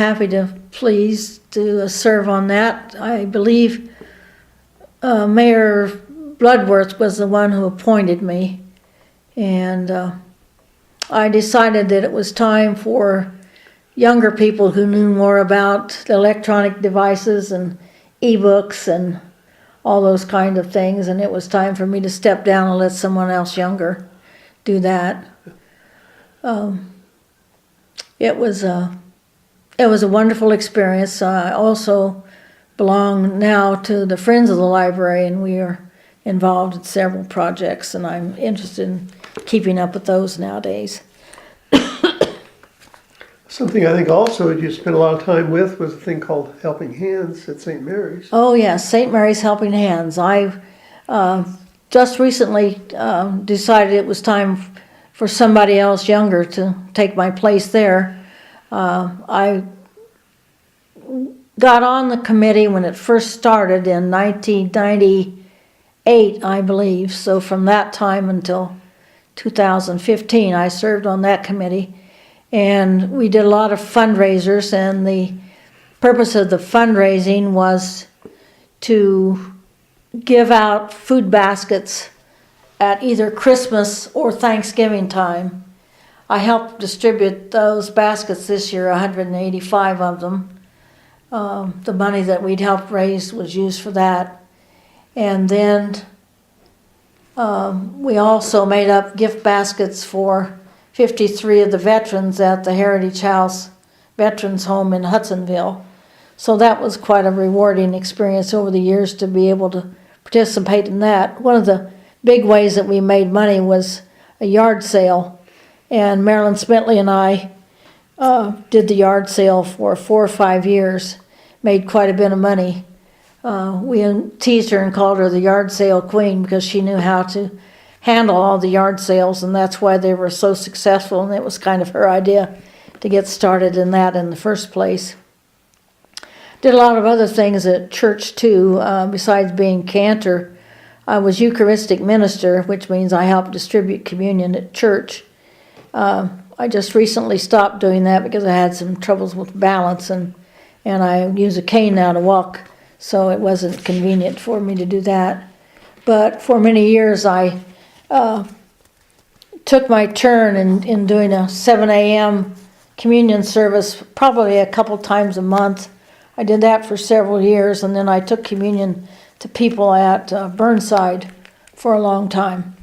S2: pleased to serve on that. I believe Mayor Bloodworth was the one who appointed me. And I decided that it was time for younger people who knew more about the electronic devices and e-books and all those kind of things, and it was time for me to step down and let someone else younger do that. It was a wonderful experience. I also belong now to the Friends of the Library, and we are involved in several projects, and I'm interested in keeping up with those nowadays.
S1: Something I think also you spent a lot of time with was a thing called Helping Hands at St. Mary's.
S2: Oh yes, St. Mary's Helping Hands. I've just recently decided it was time for somebody else younger to take my place there. I got on the committee when it first started in 1998, I believe. So from that time until 2015, I served on that committee. And we did a lot of fundraisers, and the purpose of the fundraising was to give out food baskets at either Christmas or Thanksgiving time. I helped distribute those baskets this year, 185 of them. The money that we'd helped raise was used for that. And then we also made up gift baskets for 53 of the veterans at the Heritage House Veterans Home in Hudsonville. So that was quite a rewarding experience over the years to be able to participate in that. One of the big ways that we made money was a yard sale, and Marilyn Smitley and I did the yard sale for 4 or 5 years, made quite a bit of money. We teased her and called her the yard sale queen because she knew how to handle all the yard sales, and that's why they were so successful, and it was kind of her idea to get started in that in the first place. Did a lot of other things at church too. Besides being cantor, I was Eucharistic minister, which means I helped distribute communion at church. I just recently stopped doing that because I had some troubles with balance, and I use a cane now to walk, so it wasn't convenient for me to do that. But for many years I took my turn in doing a 7 a.m. communion service probably a couple times a month. I did that for several years, and then I took communion to people at Burnside for a long time.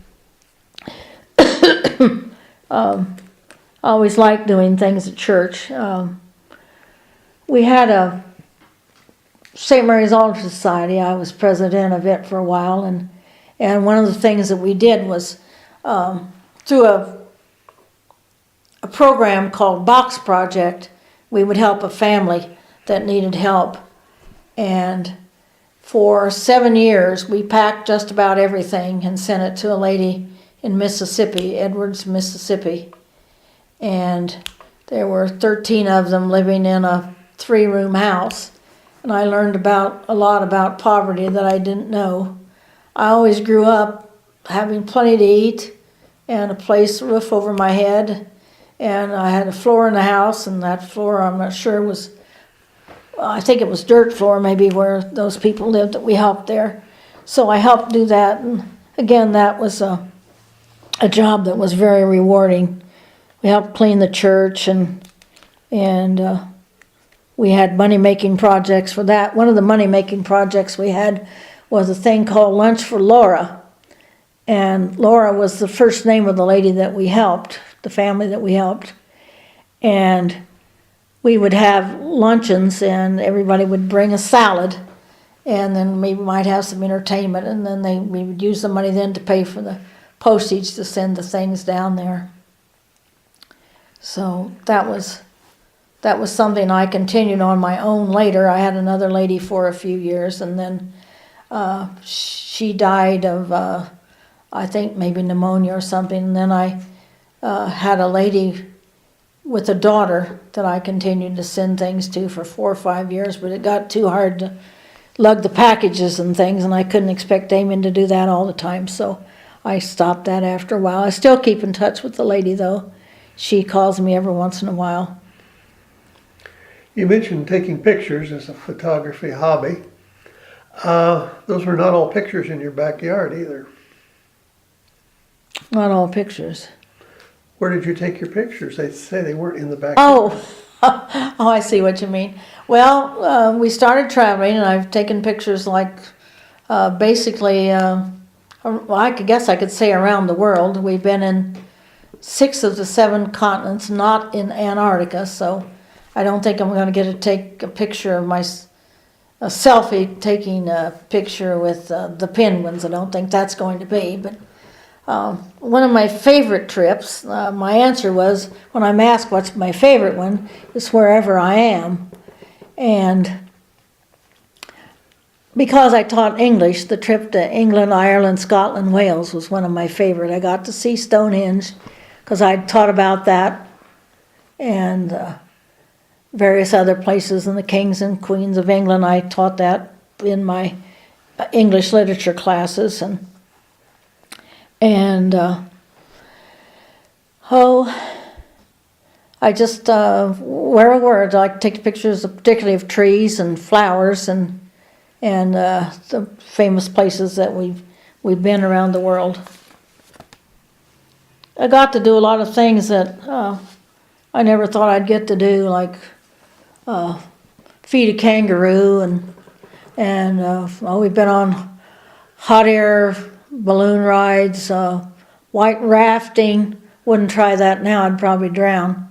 S2: I always liked doing things at church. We had a St. Mary's Altar Society. I was president of it for a while, and one of the things that we did was through a program called Box Project, we would help a family that needed help. And for 7 years, we packed just about everything and sent it to a lady in Mississippi, Edwards, Mississippi. And there were 13 of them living in a 3-room house. And I learned a lot about poverty that I didn't know. I always grew up having plenty to eat and a roof over my head. And I had a floor in the house, and that floor, I'm not sure, I think it was dirt floor maybe where those people lived that we helped there. So I helped do that. And again, that was a job that was very rewarding. We helped clean the church, and we had money-making projects for that. One of the money-making projects we had was a thing called Lunch for Laura. And Laura was the first name of the lady that we helped, the family that we helped. And we would have luncheons and everybody would bring a salad, and then we might have some entertainment, and then we would use the money then to pay for the postage to send the things down there. So that was something I continued on my own later. I had another lady for a few years, and then she died of, I think maybe pneumonia or something. And then I had a lady with a daughter that I continued to send things to for 4 or 5 years, but it got too hard to lug the packages and things, and I couldn't expect Damien to do that all the time, so I stopped that after a while. I still keep in touch with the lady, though. She calls me every once in a while.
S1: You mentioned taking pictures as a photography hobby. Those were not all pictures in your backyard either.
S2: Not all pictures.
S1: Where did you take your pictures? They say they weren't in the backyard.
S2: Oh, oh, I see what you mean. Well, we started traveling, and I've taken pictures like basically, well, I guess I could say around the world. We've been in 6 of the 7 continents, not in Antarctica, so I don't think I'm going to get to take a picture of a selfie taking a picture with the penguins. I don't think that's going to be, but one of my favorite trips, my answer was, when I'm asked what's my favorite one, is wherever I am. And because I taught English, the trip to England, Ireland, Scotland, Wales was one of my favorite. I got to see Stonehenge because I'd taught about that, and various other places, and the kings and queens of England. I taught that in my English literature classes, and I just where I like to take pictures, particularly of trees and flowers and the famous places that we've been around the world. I got to do a lot of things that I never thought I'd get to do, like feed a kangaroo, and we've been on hot air balloon rides, white rafting. Wouldn't try that now, I'd probably drown.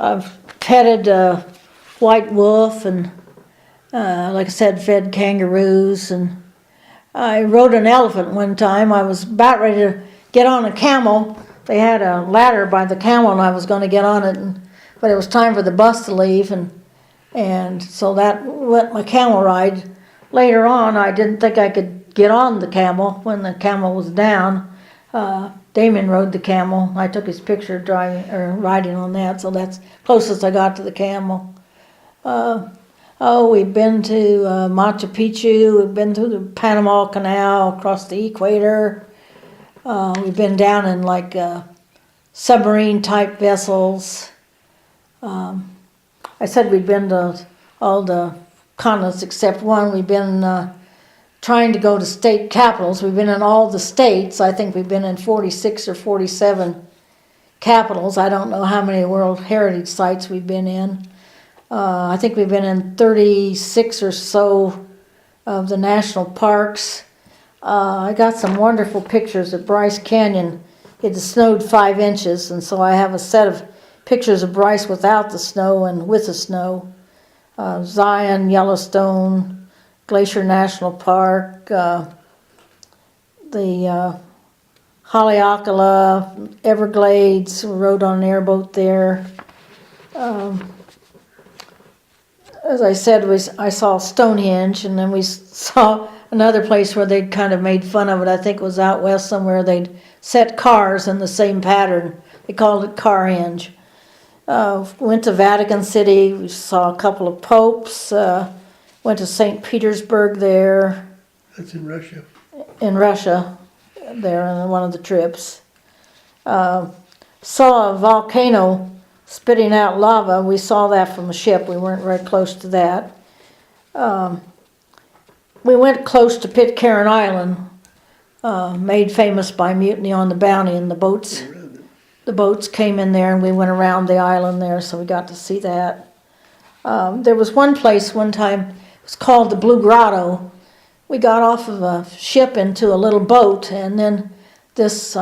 S2: I've petted a white wolf, and like I said, fed kangaroos, and I rode an elephant one time. I was about ready to get on a camel. They had a ladder by the camel, and I was going to get on it, but it was time for the bus to leave, and so that went my camel ride. Later on, I didn't think I could get on the camel when the camel was down. Damien rode the camel. I took his picture riding on that, so that's closest I got to the camel. We've been to Machu Picchu. We've been through the Panama Canal, across the equator. We've been down in like submarine type vessels. I said we've been to all the continents except one. We've been trying to go to state capitals. We've been in all the states. I think we've been in 46 or 47 capitals. I don't know how many World Heritage sites we've been in. I think we've been in 36 or so of the national parks. I got some wonderful pictures at Bryce Canyon. It snowed 5 inches, and so I have a set of pictures of Bryce without the snow and with the snow. Zion, Yellowstone, Glacier National Park, the Haleakala, Everglades. We rode on an airboat there. As I said, I saw Stonehenge, and then we saw another place where they'd kind of made fun of it. I think it was out west somewhere. They'd set cars in the same pattern. They called it Carhenge. Went to Vatican City. We saw a couple of popes. Went to St. Petersburg there.
S1: That's in Russia.
S2: In Russia, there on one of the trips. Saw a volcano spitting out lava. We saw that from a ship. We weren't very close to that. We went close to Pitcairn Island, made famous by Mutiny on the Bounty, and the boats came in there, and we went around the island there, so we got to see that. There was one place one time, it was called the Blue Grotto. We got off of a ship into a little boat, and then this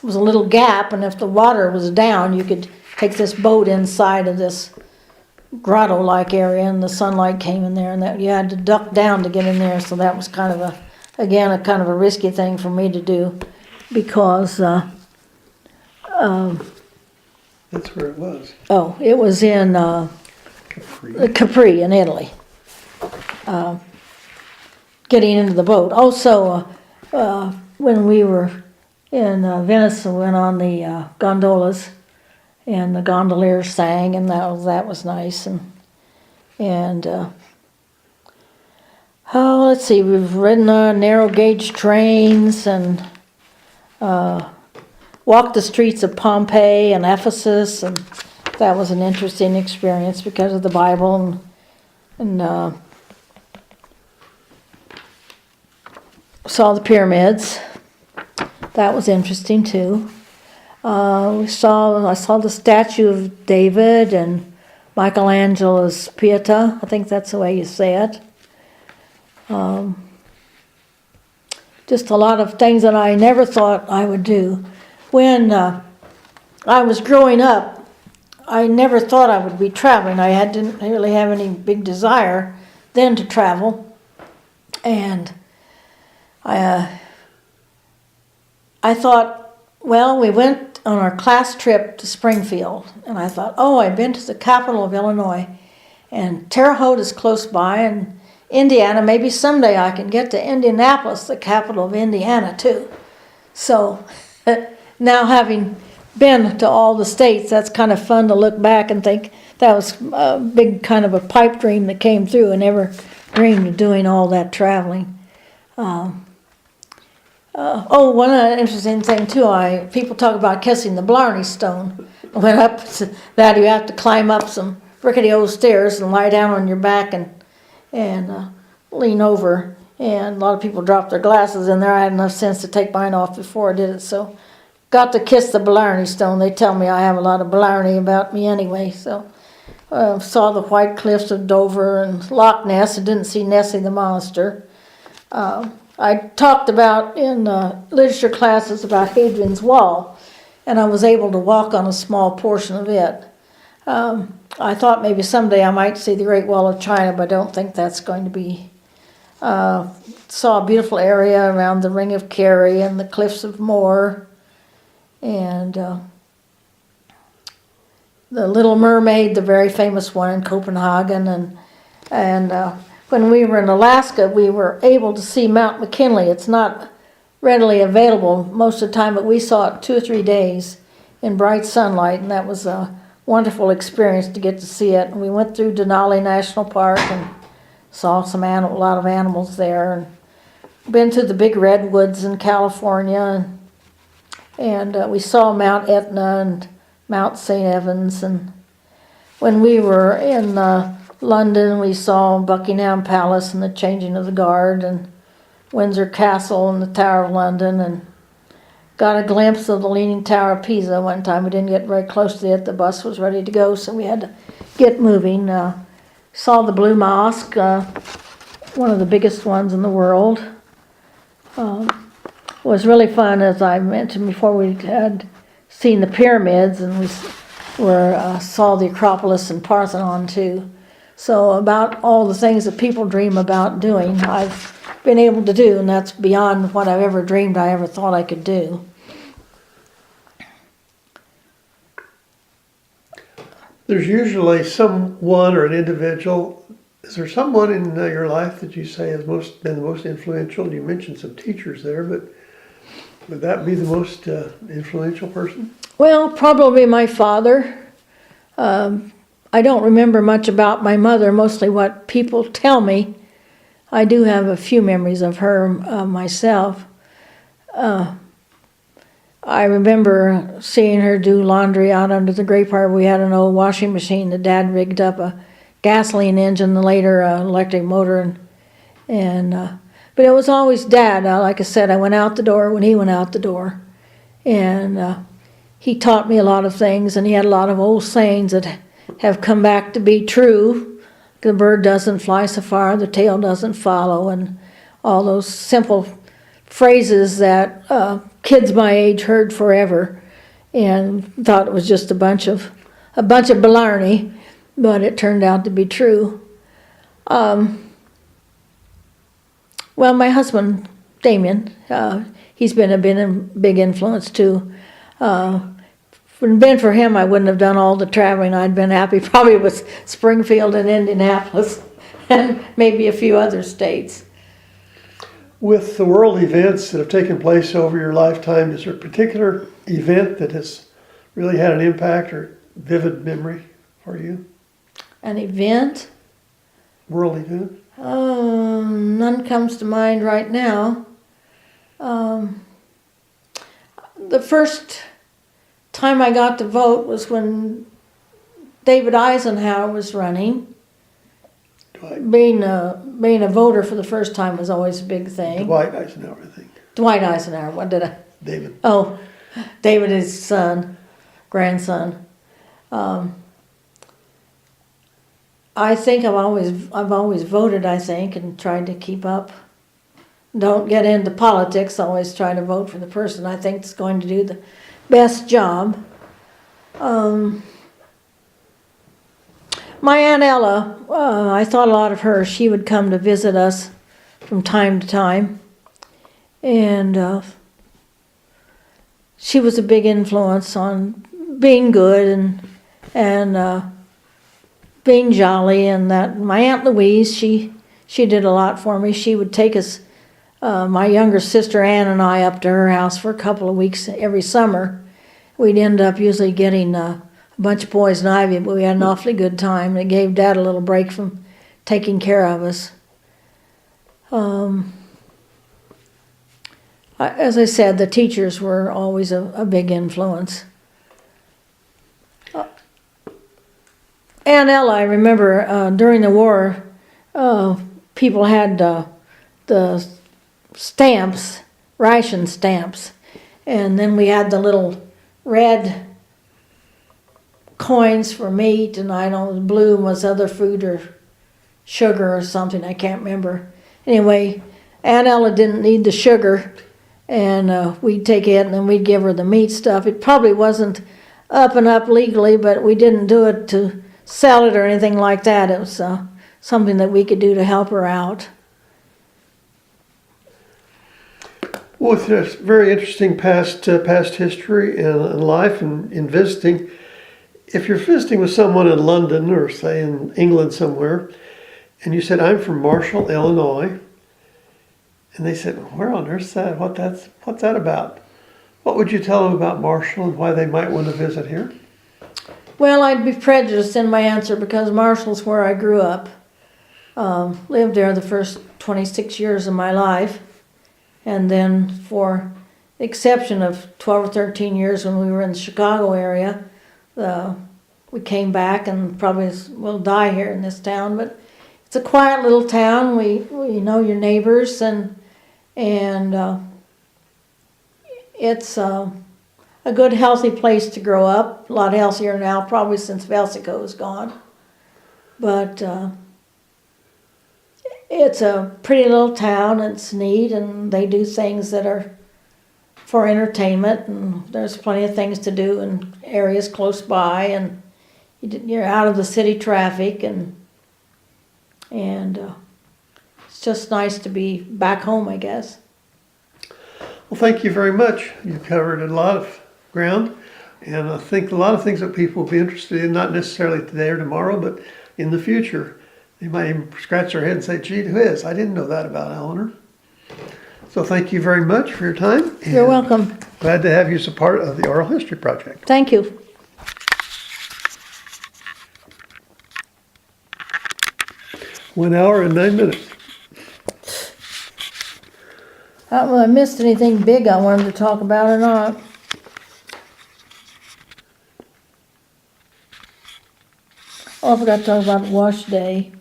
S2: was a little gap, and if the water was down, you could take this boat inside of this grotto-like area, and the sunlight came in there, and that you had to duck down to get in there. So that was kind of a kind of a risky thing for me to do, because
S1: That's where it was.
S2: it was in
S1: Capri.
S2: Capri in Italy. Getting into the boat. Also, when we were in Venice, we went on the gondolas, and the gondoliers sang, and that was nice. And let's see, we've ridden narrow gauge trains and walked the streets of Pompeii and Ephesus, and that was an interesting experience because of the Bible, and saw the pyramids. That was interesting too. I saw the statue of David and Michelangelo's Pietà. I think that's the way you say it. Just a lot of things that I never thought I would do. When I was growing up, I never thought I would be traveling. I didn't really have any big desire then to travel, and I thought, well, we went on our class trip to Springfield, and I thought, oh, I've been to the capital of Illinois, and Terre Haute is close by, and Indiana, maybe someday I can get to Indianapolis, the capital of Indiana, too. So now, having been to all the states, that's kind of fun to look back and think that was a big kind of a pipe dream that came through. I never dreamed of doing all that traveling. One interesting thing too, people talk about kissing the Blarney Stone. I went up to that. You have to climb up some rickety old stairs and lie down on your back and lean over. And a lot of people dropped their glasses in there. I had enough sense to take mine off before I did it. So got to kiss the Blarney Stone. They tell me I have a lot of Blarney about me anyway. So saw the White Cliffs of Dover and Loch Ness. I didn't see Nessie the monster. I talked about in literature classes about Hadrian's Wall, and I was able to walk on a small portion of it. I thought maybe someday I might see the Great Wall of China, but I don't think that's going to be. Saw a beautiful area around the Ring of Kerry and the Cliffs of Moher, and the Little Mermaid, the very famous one in Copenhagen, and when we were in Alaska, we were able to see Mount McKinley. It's not readily available most of the time, but we saw it 2 or 3 days in bright sunlight, and that was a wonderful experience to get to see it. And we went through Denali National Park and saw a lot of animals there, and been to the big redwoods in California, and we saw Mount Etna and Mount St. Evans. And when we were in London, we saw Buckingham Palace and the changing of the guard, and Windsor Castle and the Tower of London, and got a glimpse of the Leaning Tower of Pisa one time. We didn't get very close to it. The bus was ready to go, so we had to get moving. Saw the Blue Mosque, one of the biggest ones in the world. Was really fun, as I mentioned before. We had seen the pyramids, and we saw the Acropolis and Parthenon too. So about all the things that people dream about doing, I've been able to do, and that's beyond what I've ever dreamed I ever thought I could do.
S1: There's usually someone or an individual. Is there someone in your life that you say has been the most influential? You mentioned some teachers there, but would that be the most influential person?
S2: Well, probably my father. I don't remember much about my mother, mostly what people tell me. I do have a few memories of her myself. I remember seeing her do laundry out under the grape arbor. We had an old washing machine that Dad rigged up, a gasoline engine, and later an electric motor. But it was always Dad. Like I said, I went out the door when he went out the door. And he taught me a lot of things, and he had a lot of old sayings that have come back to be true. The bird doesn't fly so far, the tail doesn't follow, and all those simple phrases that
S3: kids my age heard forever, and thought it was just a bunch of baloney, but it turned out to be true. Well, my husband, Damien, he's been a big influence too. If it had been for him, I wouldn't have done all the traveling. I'd been happy probably with Springfield and Indianapolis and maybe a few other states.
S1: With the world events that have taken place over your lifetime, is there a particular event that has really had an impact or vivid memory for you?
S3: An event?
S1: World event?
S3: None comes to mind right now. The first time I got to vote was when David Eisenhower was running. Being a voter for the first time was always a big thing.
S1: Dwight Eisenhower, I think.
S3: Dwight Eisenhower. What did I?
S1: David.
S3: Oh, David, his grandson. I think I've always voted. I think, and tried to keep up. Don't get into politics. Always try to vote for the person I think is going to do the best job. My Aunt Ella, I thought a lot of her. She would come to visit us from time to time, and she was a big influence on being good and being jolly. And that my Aunt Louise, she did a lot for me. She would take us, my younger sister Ann and I, up to her house for a couple of weeks every summer. We'd end up usually getting a bunch of poison ivy, but we had an awfully good time. It gave Dad a little break from taking care of us. As I said, the teachers were always a big influence. Aunt Ella, I remember during the war, people had the stamps, ration stamps, and then we had the little red coins for meat, and I don't know, blue was other food or sugar or something, I can't remember. Anyway, Aunt Ella didn't need the sugar, and we'd take it and then we'd give her the meat stuff. It probably wasn't up and up legally, but we didn't do it to sell it or anything like that. It was something that we could do to help her out.
S1: Well, with this very interesting past history and life and in visiting, if you're visiting with someone in London or say in England somewhere, and you said, I'm from Marshall, Illinois, and they said, where on earth's that? What's that about? What would you tell them about Marshall and why they might want to visit here?
S3: Well, I'd be prejudiced in my answer because Marshall's where I grew up. Lived there the first 26 years of my life. And then for the exception of 12 or 13 years when we were in the Chicago area, we came back and probably will die here in this town. But it's a quiet little town. We know your neighbors, and it's a good, healthy place to grow up. A lot healthier now, probably since Velsico is gone. But it's a pretty little town. It's neat, and they do things that are for entertainment, and there's plenty of things to do in areas close by, and you're out of the city traffic, and it's just nice to be back home, I guess.
S1: Well, thank you very much. You covered a lot of ground, and I think a lot of things that people will be interested in, not necessarily today or tomorrow, but in the future. They might even scratch their head and say, gee whiz, I didn't know that about Eleanor. So thank you very much for your time.
S3: You're welcome.
S1: Glad to have you as a part of the Oral History Project.
S3: Thank you.
S1: 1 hour and 9 minutes.
S3: I don't know if I missed anything big I wanted to talk about or not. Oh, I forgot to talk about wash day.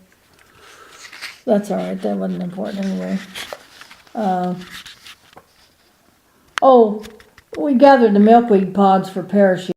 S3: That's all right. That wasn't important anyway. We gathered the milkweed pods for parachutes.